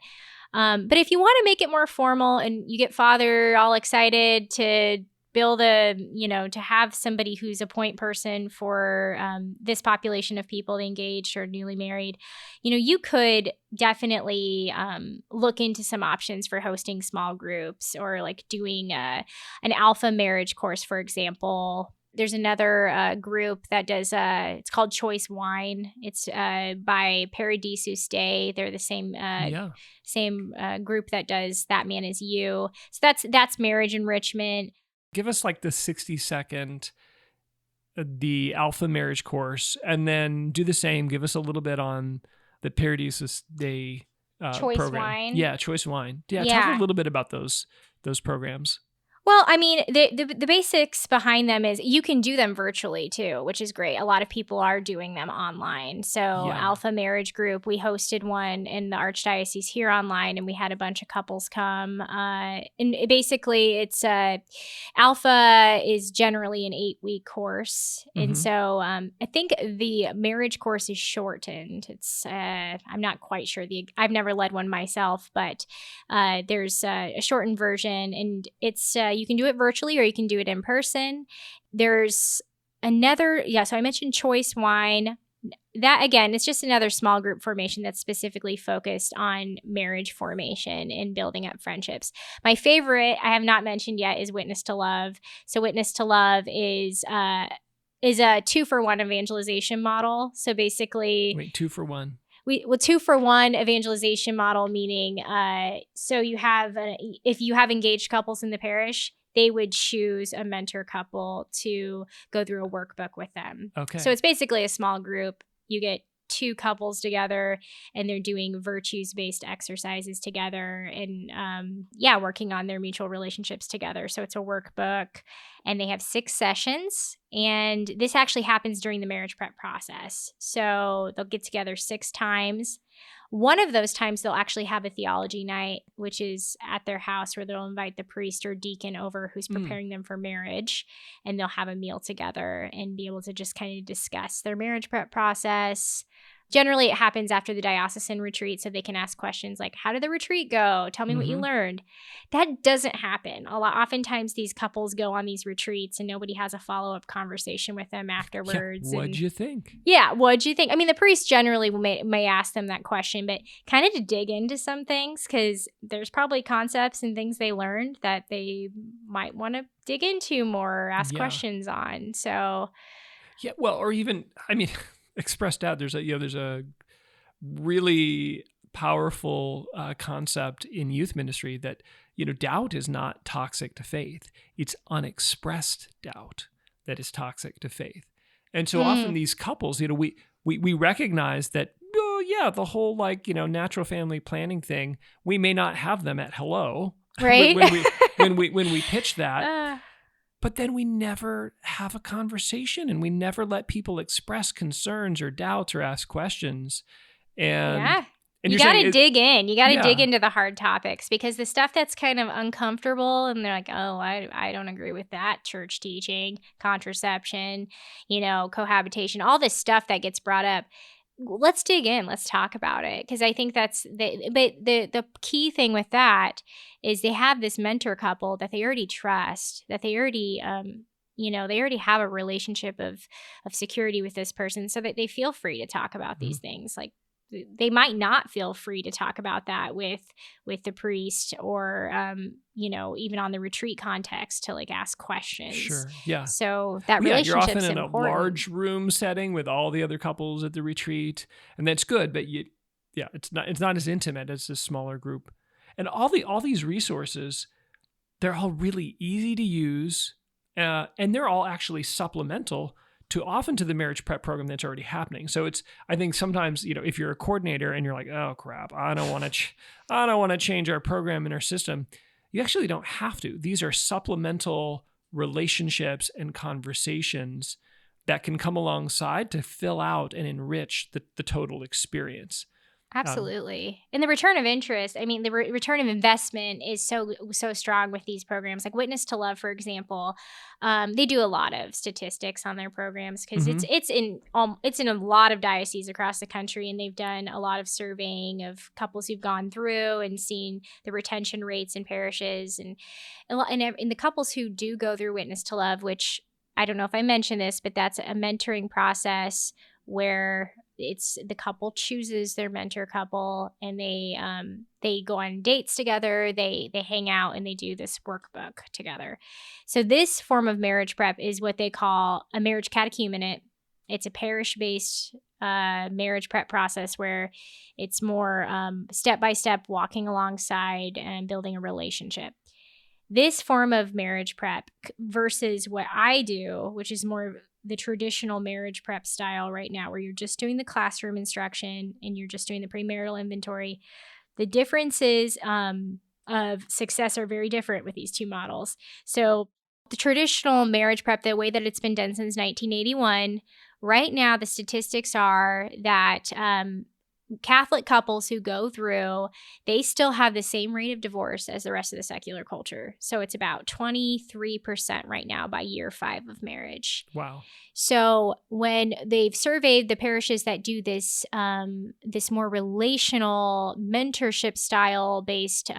But if you want to make it more formal and you get Father all excited to build to have somebody who's a point person for this population of people, the engaged or newly married, you could definitely look into some options for hosting small groups, or like doing an alpha marriage course, for example. There's another group that does, it's called Choice Wine. It's by Parish. They're the same group that does That Man Is You. So that's marriage enrichment. Give us like the 60-second, the alpha marriage course, and then do the same. Give us a little bit on the Parish Day Choice program. Wine. Yeah, Choice Wine. Yeah, talk a little bit about those programs. Well, I mean, the basics behind them is you can do them virtually too, which is great. A lot of people are doing them online. So Alpha Marriage Group, we hosted one in the Archdiocese here online, and we had a bunch of couples come. And basically, it's Alpha is generally an 8-week course. Mm-hmm. And so I think the marriage course is shortened. It's I'm not quite sure. I've never led one myself, but there's a shortened version, and it's you can do it virtually or you can do it in person. There's another, so I mentioned Choice Wine. That, again, it's just another small group formation that's specifically focused on marriage formation and building up friendships. My favorite, I have not mentioned yet, is Witness to Love. So Witness to Love is a 2-for-1 evangelization model. So basically... Wait, 2-for-1? 2-for-1 evangelization model, meaning so you have if you have engaged couples in the parish, they would choose a mentor couple to go through a workbook with them. Okay. So it's basically a small group you get two couples together and they're doing virtues-based exercises together and working on their mutual relationships together. So it's a workbook and they have 6 sessions, and this actually happens during the marriage prep process. So they'll get together 6 times. One of those times they'll actually have a theology night, which is at their house, where they'll invite the priest or deacon over who's preparing them for marriage, and they'll have a meal together and be able to just kind of discuss their marriage prep process. Generally, it happens after the diocesan retreat, so they can ask questions like, how did the retreat go? Tell me what you learned. That doesn't happen. Oftentimes, these couples go on these retreats and nobody has a follow-up conversation with them afterwards. Yeah, what'd you think? Yeah, what'd you think? I mean, the priest generally may ask them that question, but kind of to dig into some things, because there's probably concepts and things they learned that they might want to dig into more or ask questions on. So, yeah, well, or even, I mean, expressed out, there's a really powerful concept in youth ministry that, doubt is not toxic to faith. It's unexpressed doubt that is toxic to faith. And so often these couples, we recognize that, the whole natural family planning thing, we may not have them at hello, right? when we pitch that. But then we never have a conversation, and we never let people express concerns or doubts or ask questions. And you got to dig in. You got to dig into the hard topics, because the stuff that's kind of uncomfortable and they're like, oh, I don't agree with that church teaching, contraception, cohabitation, all this stuff that gets brought up. Let's dig in. Let's talk about it. Because I think that's the key thing with that is they have this mentor couple that they already trust, that they already, they already have a relationship of security with this person, so that they feel free to talk about these things. Like, they might not feel free to talk about that with the priest or, even on the retreat context to ask questions. Sure. Yeah. So that relationship's you're often in important. a large room setting with all the other couples at the retreat, and that's good, but it's not as intimate as this smaller group. And all these resources, they're all really easy to use, and they're all actually supplemental to the marriage prep program that's already happening. So I think sometimes, if you're a coordinator and you're like, oh crap, I don't want to change our program and our system, you actually don't have to. These are supplemental relationships and conversations that can come alongside to fill out and enrich the total experience. Absolutely. And the return of interest, I mean, the return of investment is so strong with these programs. Like Witness to Love, for example, they do a lot of statistics on their programs, because it's in a lot of dioceses across the country, and they've done a lot of surveying of couples who've gone through and seen the retention rates in parishes, and the couples who do go through Witness to Love, which I don't know if I mentioned this, but that's a mentoring process where it's the couple chooses their mentor couple, and they go on dates together, they hang out, and they do this workbook together. So this form of marriage prep is what they call a marriage catechumenate. It's a parish-based marriage prep process where it's more step-by-step walking alongside and building a relationship. This form of marriage prep versus what I do, which is more the traditional marriage prep style right now, where you're just doing the classroom instruction and you're just doing the premarital inventory, the differences of success are very different with these two models. So the traditional marriage prep, the way that it's been done since 1981, right now the statistics are that Catholic couples who go through, they still have the same rate of divorce as the rest of the secular culture. So it's about 23% right now by year 5 of marriage. Wow. So when they've surveyed the parishes that do this this more relational mentorship style based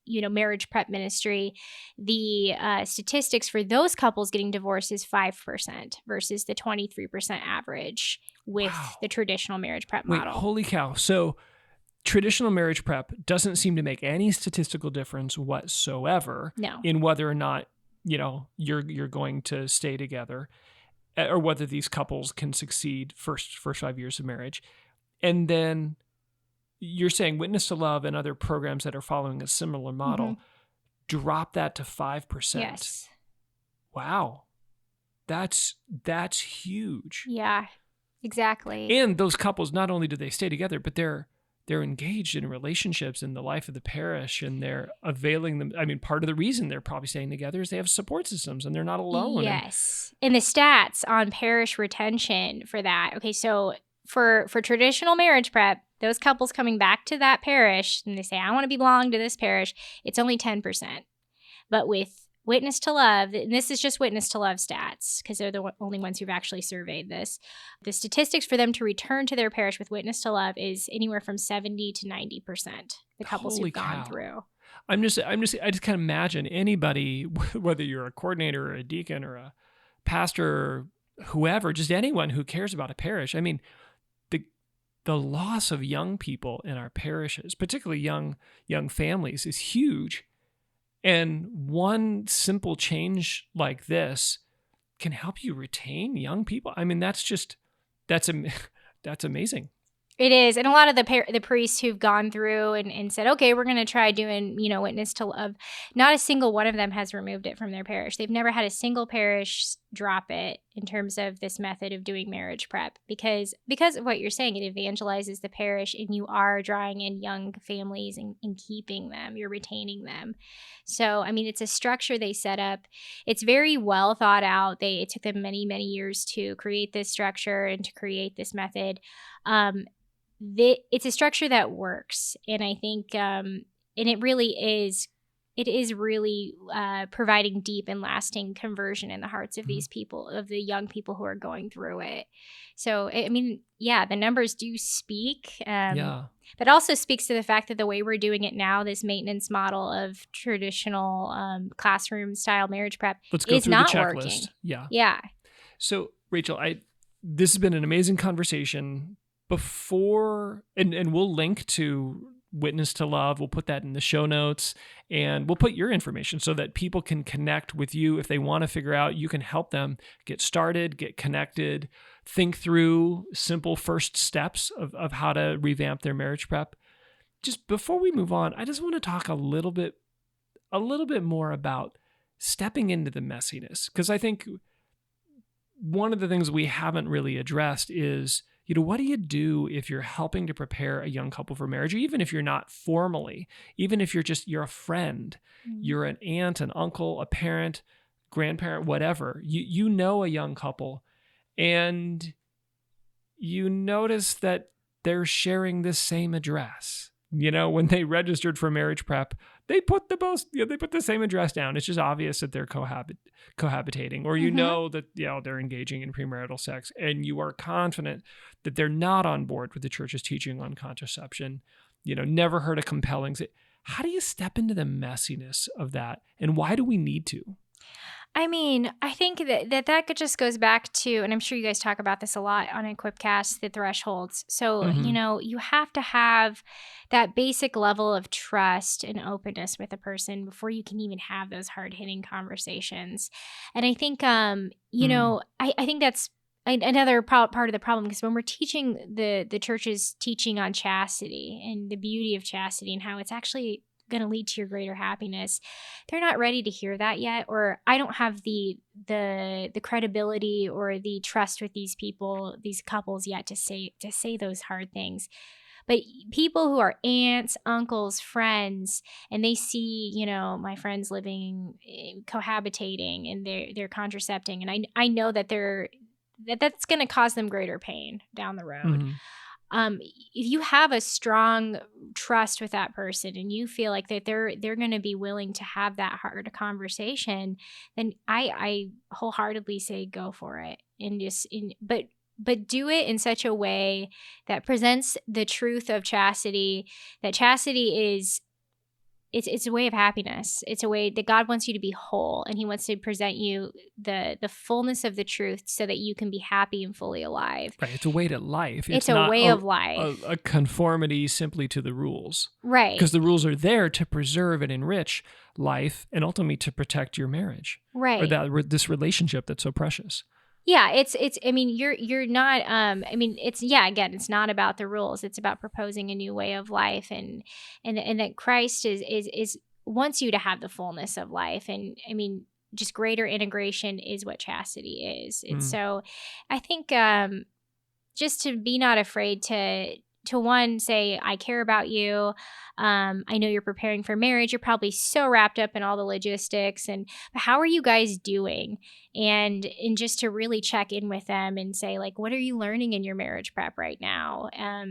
marriage prep ministry, the statistics for those couples getting divorced is 5% versus the 23% average with the traditional marriage prep model. Wait, holy cow. So traditional marriage prep doesn't seem to make any statistical difference whatsoever in whether or not, you're going to stay together, or whether these couples can succeed first 5 years of marriage. And then you're saying Witness to Love and other programs that are following a similar model drop that to 5%. Yes. Wow. That's huge. Yeah. Exactly. And those couples, not only do they stay together, but they're engaged in relationships in the life of the parish, and they're availing them. I mean, part of the reason they're probably staying together is they have support systems and they're not alone. Yes. And the stats on parish retention for that. Okay, so for traditional marriage prep, those couples coming back to that parish and they say, I want to belong to this parish, it's only 10%. But with Witness to Love, and this is just Witness to Love stats because they're the only ones who've actually surveyed this. The statistics for them to return to their parish with Witness to Love is anywhere from 70 to 90%. The couples Holy who've gone cow. through. I just can't imagine anybody, whether you're a coordinator or a deacon or a pastor or whoever, just anyone who cares about a parish. I mean, the loss of young people in our parishes, particularly young families, is huge. And one simple change like this can help you retain young people. I mean, that's amazing. It is. And a lot of the priests who've gone through and said, okay, we're going to try doing, Witness to Love. Not a single one of them has removed it from their parish. They've never had a single parish drop it in terms of this method of doing marriage prep because of what you're saying. It evangelizes the parish and you are drawing in young families and keeping them. You're retaining them. So, I mean, it's a structure they set up. It's very well thought out. It took them many, many years to create this structure and to create this method. It's a structure that works, and I think, and it really is. It is really providing deep and lasting conversion in the hearts of these people, of the young people who are going through it. So, I mean, yeah, the numbers do speak. But also speaks to the fact that the way we're doing it now, this maintenance model of traditional classroom style marriage prep, is not working. Yeah. So, Rachel, this has been an amazing conversation. Before, and we'll link to Witness to Love. We'll put that in the show notes, and we'll put your information so that people can connect with you if they want to figure out. You can help them get started, get connected, think through simple first steps of how to revamp their marriage prep. Just before we move on, I just want to talk a little bit more about stepping into the messiness, because I think one of the things we haven't really addressed is, what do you do if you're helping to prepare a young couple for marriage, or even if you're not formally, even if you're a friend, you're an aunt, an uncle, a parent, grandparent, whatever, you know a young couple, and you notice that they're sharing this same address. When they registered for marriage prep, they put the same address down. It's just obvious that they're cohabitating, or that they're engaging in premarital sex, and you are confident that they're not on board with the church's teaching on contraception. Never heard a compelling. How do you step into the messiness of that, and why do we need to? I mean, I think that just goes back to, and I'm sure you guys talk about this a lot on Equipcast, the thresholds. So, you have to have that basic level of trust and openness with a person before you can even have those hard-hitting conversations. And I think, I think that's another part of the problem, because when we're teaching the church's teaching on chastity and the beauty of chastity and how it's actually going to lead to your greater happiness, they're not ready to hear that yet, or I don't have the credibility or the trust with these people, these couples yet to say those hard things. But people who are aunts, uncles, friends, and they see, my friends living, cohabitating, and they're contracepting, and I know that that's going to cause them greater pain down the road. If you have a strong trust with that person and you feel like that they're going to be willing to have that hard conversation, then I wholeheartely say go for it, but do it in such a way that presents the truth of chastity. That chastity is it's a way of happiness. It's a way that God wants you to be whole, and He wants to present you the fullness of the truth so that you can be happy and fully alive. Right. It's a way to life. It's a way of life. A conformity simply to the rules. Right. Because the rules are there to preserve and enrich life, and ultimately to protect your marriage. Right. Or this relationship that's so precious. Yeah, I mean, you're not, again, it's not about the rules. It's about proposing a new way of life, and that Christ is wants you to have the fullness of life. And I mean, just greater integration is what chastity is. And so I think, just to be not afraid to one, say, I care about you. I know you're preparing for marriage. You're probably so wrapped up in all the logistics, but how are you guys doing? And just to really check in with them and say, like, what are you learning in your marriage prep right now?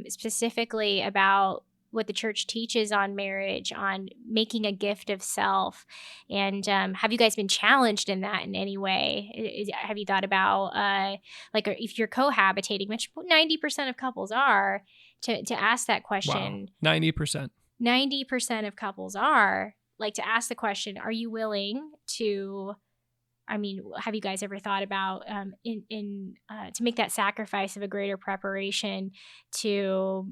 Specifically about what the church teaches on marriage, on making a gift of self. And have you guys been challenged in that in any way? Have you thought about, like, if you're cohabitating, which 90% of couples are, to ask that question? Wow. 90%. 90% of couples are, like, to ask the question, are you willing to, have you guys ever thought about to make that sacrifice of a greater preparation to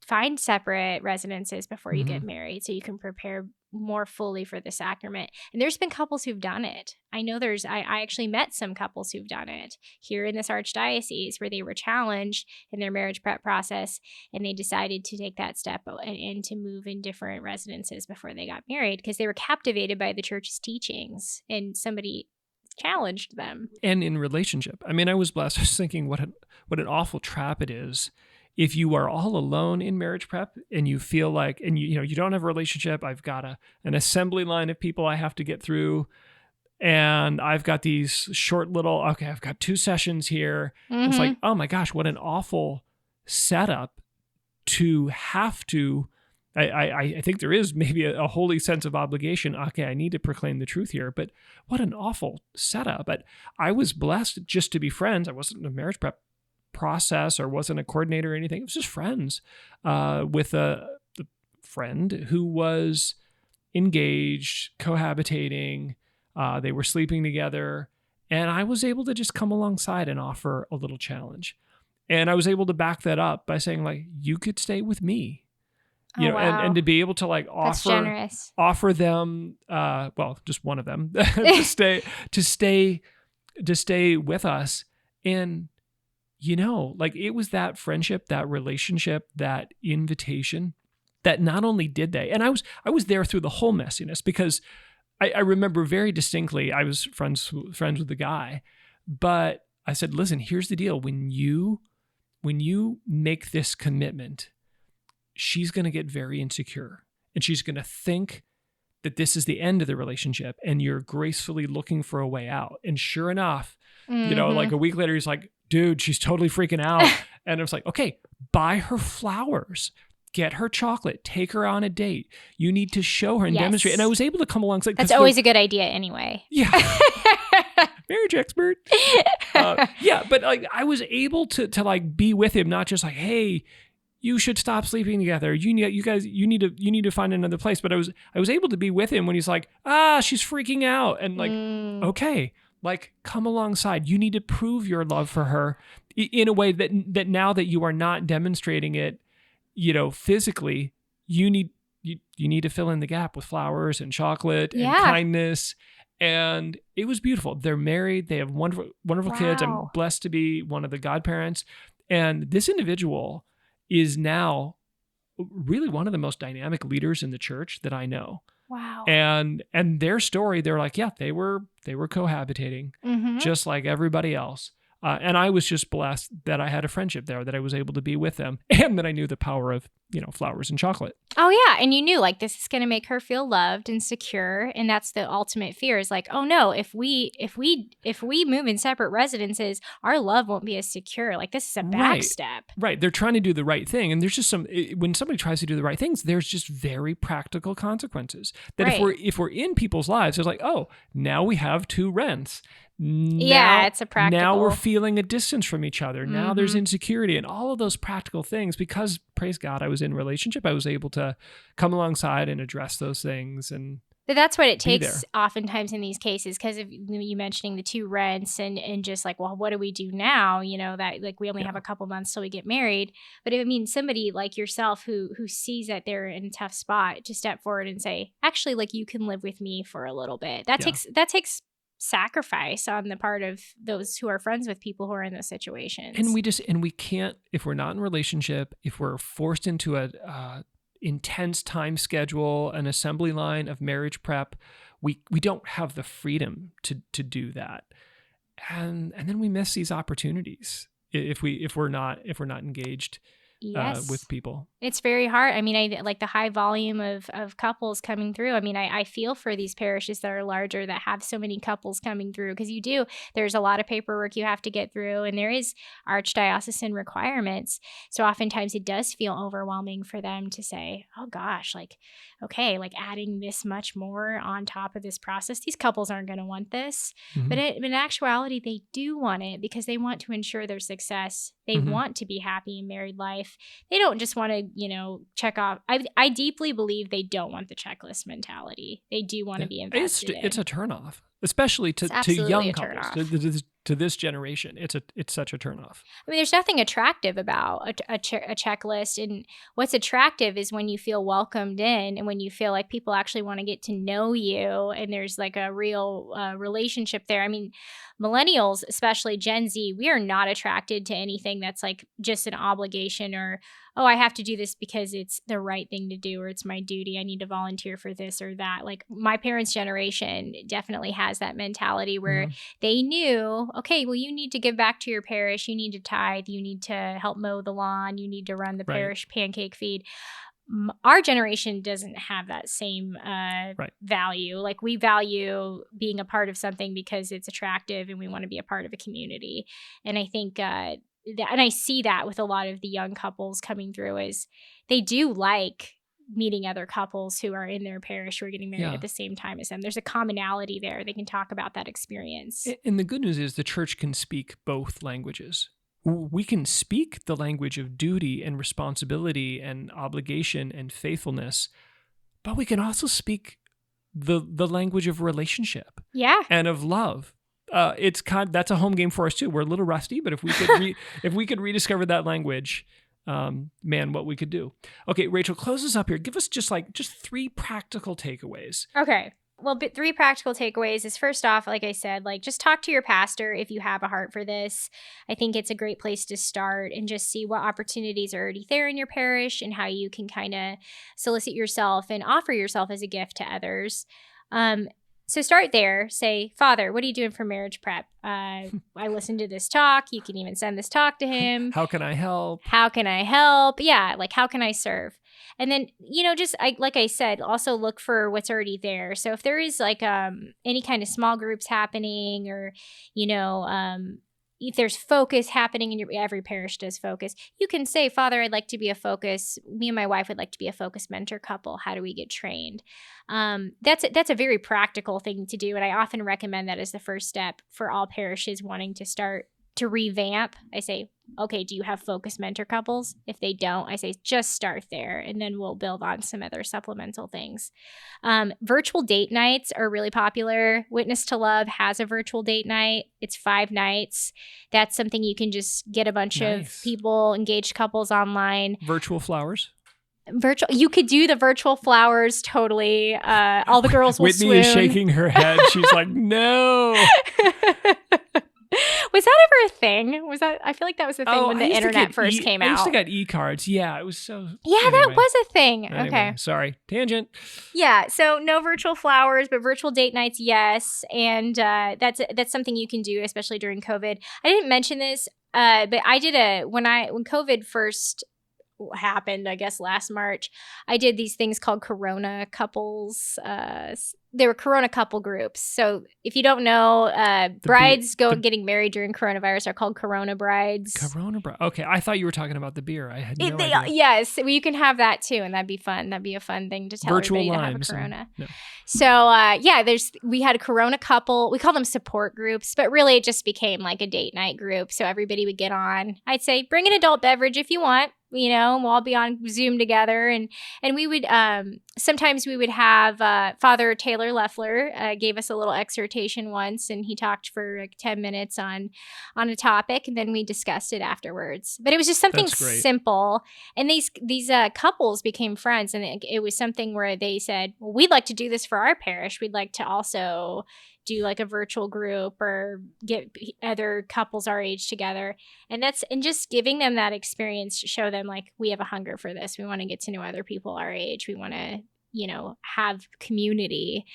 find separate residences before you get married so you can prepare more fully for the sacrament? And there's been couples who've done it. I know I actually met some couples who've done it here in this archdiocese where they were challenged in their marriage prep process and they decided to take that step and to move in different residences before they got married because they were captivated by the church's teachings and somebody challenged them. And in relationship. I was blessed. I was thinking what an awful trap it is if you are all alone in marriage prep and you feel like, and you don't have a relationship. I've got an assembly line of people I have to get through, and I've got these short little, I've got 2 sessions here. It's like, oh my gosh, what an awful setup to have to, I think there is maybe a holy sense of obligation. Okay, I need to proclaim the truth here, but what an awful setup. But I was blessed just to be friends. I wasn't in a marriage prep process or wasn't a coordinator or anything. It was just friends with a friend who was engaged, cohabitating. They were sleeping together, and I was able to just come alongside and offer a little challenge. And I was able to back that up by saying, like, you could stay with me. Wow. And to be able to, like, offer them, just one of them to stay with us. And like, it was that friendship, that relationship, that invitation that not only did they, and I was there through the whole messiness, because I remember very distinctly, I was friends with the guy, but I said, listen, here's the deal. When you make this commitment, she's going to get very insecure, and she's going to think that this is the end of the relationship and you're gracefully looking for a way out. And sure enough, like a week later, he's like, dude, she's totally freaking out. And I was like, okay, buy her flowers, get her chocolate, take her on a date. You need to show her and demonstrate. And I was able to come alongside. That's always a good idea anyway. Yeah. Marriage expert. But like, I was able to like be with him, not just like, hey, you should stop sleeping together. You need to find another place. But I was able to be with him when he's like, she's freaking out. And like, okay, like, come alongside. You need to prove your love for her in a way that now that you are not demonstrating it, physically, you need to fill in the gap with flowers and chocolate and kindness. And it was beautiful. They're married. They have wonderful, wonderful kids. I'm blessed to be one of the godparents. And this individual is now really one of the most dynamic leaders in the church that I know. Wow. And their story, they're like, yeah, they were cohabitating just like everybody else. And I was just blessed that I had a friendship there, that I was able to be with them, and that I knew the power of, flowers and chocolate. Oh yeah. And you knew, like, this is going to make her feel loved and secure. And that's the ultimate fear, is like, oh no, if we move in separate residences, our love won't be as secure. Like, this is a back step. Right. They're trying to do the right thing. And there's just when somebody tries to do the right things, there's just very practical consequences that if we're in people's lives, it's like, oh, now we have 2 rents. It's a practical. Now we're feeling a distance from each other. Now there's insecurity and all of those practical things. Because, praise God, I was in a relationship, I was able to come alongside and address those things. And but that's what it takes oftentimes in these cases, because of you mentioning the 2 rents and just like, well, what do we do now? That, like, we only have a couple months till we get married. But it means somebody like yourself who sees that they're in a tough spot to step forward and say, actually, like, you can live with me for a little bit. That takes sacrifice on the part of those who are friends with people who are in those situations. And we can't, if we're not in a relationship, if we're forced into a intense time schedule, an assembly line of marriage prep, we don't have the freedom to do that. and then we miss these opportunities if we're not engaged Yes. with people. It's very hard. I mean, I like the high volume of couples coming through. I mean, I feel for these parishes that are larger that have so many couples coming through, because there's a lot of paperwork you have to get through, and there is archdiocesan requirements. So oftentimes it does feel overwhelming for them to say, oh gosh, like, okay, like adding this much more on top of this process. These couples aren't going to want this. Mm-hmm. But in actuality, they do want it because they want to ensure their success. They Mm-hmm. want to be happy in married life. They don't just want to, check off. I deeply believe they don't want the checklist mentality. They do want to be invested in. It's a turnoff, especially to young couples, to this generation. It's such a turnoff. I mean, there's nothing attractive about a checklist. And what's attractive is when you feel welcomed in and when you feel like people actually want to get to know you and there's like a real relationship there. I mean, millennials, especially Gen Z, we are not attracted to anything that's like just an obligation or, oh, I have to do this because it's the right thing to do or it's my duty. I need to volunteer for this or that. Like my parents' generation definitely has that mentality where they knew, okay, well, you need to give back to your parish. You need to tithe. You need to help mow the lawn. You need to run the parish pancake feed. Our generation doesn't have that same value. Like we value being a part of something because it's attractive and we want to be a part of a community. And I think and I see that with a lot of the young couples coming through is they do like meeting other couples who are in their parish who are getting married at the same time as them. There's a commonality there. They can talk about that experience. And the good news is the church can speak both languages. We can speak the language of duty and responsibility and obligation and faithfulness, but we can also speak the language of relationship and of love. That's a home game for us too. We're a little rusty, but if we could rediscover that language, man, what we could do. Okay, Rachel, close us up here. Give us just 3 practical takeaways. Okay. Well, 3 practical takeaways is first off, like I said, like just talk to your pastor if you have a heart for this. I think it's a great place to start and just see what opportunities are already there in your parish and how you can kind of solicit yourself and offer yourself as a gift to others. So start there. Say, Father, what are you doing for marriage prep? I listened to this talk. You can even send this talk to him. How can I help? How can I help? Yeah, like how can I serve? And then, like I said, also look for what's already there. So if there is like any kind of small groups happening or, if there's focus happening in every parish does focus, you can say, Father, I'd like to be a focus. Me and my wife would like to be a focus mentor couple. How do we get trained? That's a very practical thing to do. And I often recommend that as the first step for all parishes wanting to start to revamp. I say, okay, do you have focus mentor couples? If they don't, I say, just start there and then we'll build on some other supplemental things. Virtual date nights are really popular. Witness to Love has a virtual date night. It's 5 nights. That's something you can just get a bunch of people, engaged couples online. Virtual flowers. You could do the virtual flowers totally. All the girls will Whitney swoon. Is shaking her head. She's like, no. Was that ever a thing? I feel like that was the thing when the internet first came out. I used to get e-cards. Yeah, it was so. Yeah, anyway. That was a thing. Anyway, okay. Sorry. Tangent. Yeah. So no virtual flowers, but virtual date nights, yes. And that's something you can do, especially during COVID. I didn't mention this, but I did when COVID first happened, I guess last March, I did these things called Corona couples. They were Corona couple groups. So if you don't know, brides getting married during coronavirus are called Corona brides. Corona bride. Okay, I thought you were talking about the beer. I had no idea. Yes, well, you can have that too, and that'd be fun. That'd be a fun thing to tell everybody to have a Corona. No. So we had a Corona couple. We call them support groups, but really it just became like a date night group. So everybody would get on. I'd say bring an adult beverage if you want. We'll all be on Zoom together, and we would sometimes we would have Father Taylor Leffler gave us a little exhortation once, and he talked for like 10 minutes on a topic, and then we discussed it afterwards. But it was just something simple, and these couples became friends, and it was something where they said, well, we'd like to do this for our parish. We'd like to also do like a virtual group or get other couples our age together. And just giving them that experience to show them like we have a hunger for this. We want to get to know other people our age. We want to, have community.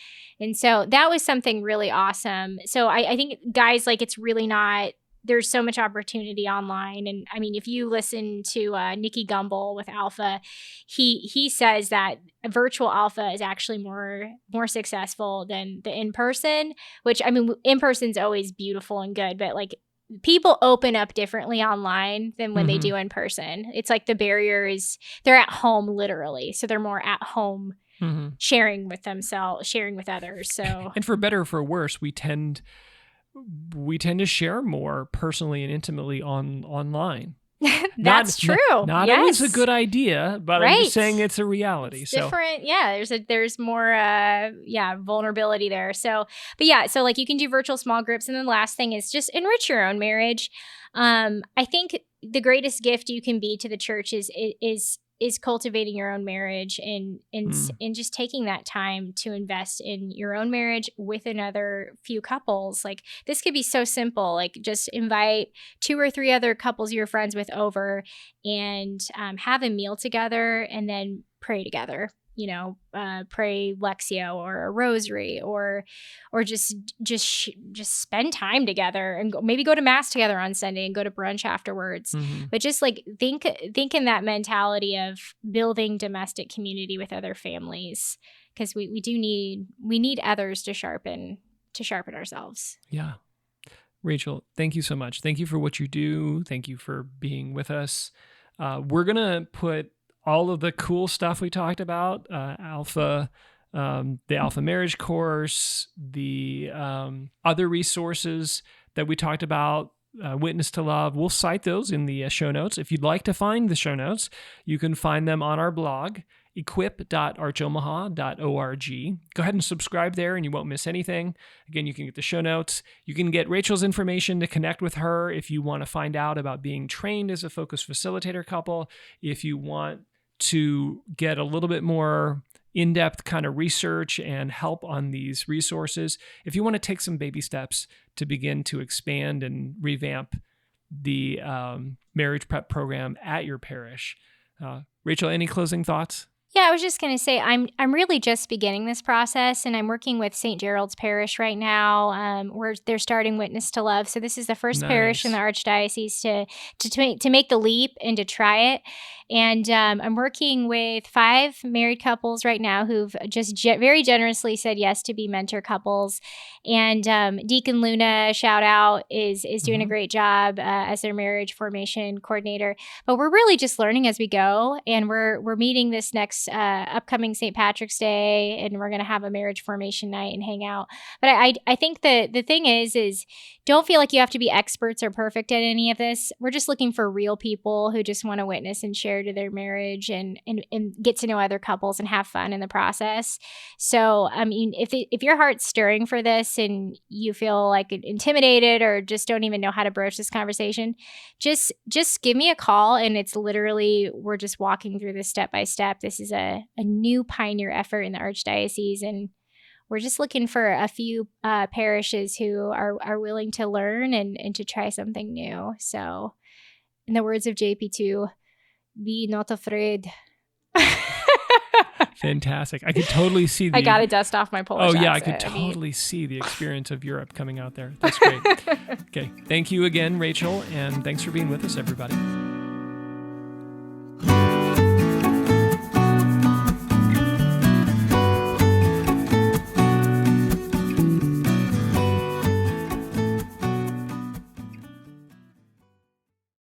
And so that was something really awesome. So I think, guys, like, it's really not, there's so much opportunity online. And I mean, if you listen to Nikki Gumbel with Alpha, he says that a virtual Alpha is actually more successful than the in-person, which, I mean, in-person's always beautiful and good, but like, people open up differently online than when they do in person. It's like the barrier is, they're at home literally. So they're more at home sharing with themselves, sharing with others. So, and for better or for worse, we tend to share more personally and intimately online. That's true. Not always a good idea, but I'm just saying it's a reality. It's different. Yeah, there's more vulnerability there. So, but yeah, so like you can do virtual small groups, and then the last thing is just enrich your own marriage. I think the greatest gift you can be to the church is cultivating your own marriage and just taking that time to invest in your own marriage with another few couples. Like, this could be so simple. Like, just invite 2 or 3 other couples you're friends with over and have a meal together, and then pray together. Pray Lectio or a rosary, or just spend time together, and maybe go to mass together on Sunday and go to brunch afterwards. But just like think in that mentality of building domestic community with other families, because we need others to sharpen ourselves. Yeah. Rachael, thank you so much. Thank you for what you do. Thank you for being with us. We're gonna put all of the cool stuff we talked about, Alpha, the Alpha Marriage Course, the other resources that we talked about, Witness to Love. We'll cite those in the show notes. If you'd like to find the show notes, you can find them on our blog, equip.archomaha.org. Go ahead and subscribe there and you won't miss anything. Again, you can get the show notes. You can get Rachael's information to connect with her if you want to find out about being trained as a focus facilitator couple, if you want to get a little bit more in-depth kind of research and help on these resources, if you want to take some baby steps to begin to expand and revamp the marriage prep program at your parish. Rachael, any closing thoughts? Yeah, I was just going to say, I'm really just beginning this process, and I'm working with St. Gerald's Parish right now, where they're starting Witness to Love. So this is the first parish in the Archdiocese to make the leap and to try it. And I'm working with 5 married couples right now who've just very generously said yes to be mentor couples. And Deacon Luna, shout out, is doing a great job as their marriage formation coordinator. But we're really just learning as we go, and we're meeting this next upcoming St. Patrick's Day, and we're going to have a marriage formation night and hang out. But I think the thing is don't feel like you have to be experts or perfect at any of this. We're just looking for real people who just want to witness and share to their marriage and get to know other couples and have fun in the process. So, I mean, if your heart's stirring for this and you feel like intimidated or just don't even know how to broach this conversation, just give me a call. And it's literally, we're just walking through this step by step. This is a new pioneer effort in the Archdiocese, and we're just looking for a few parishes who are willing to learn and to try something new. So, in the words of JP2, be not afraid. Fantastic. I could totally see I got to dust off my Polish accent. I could totally see the experience of Europe coming out there. That's great. Okay. Thank you again, Rachael, and thanks for being with us, everybody.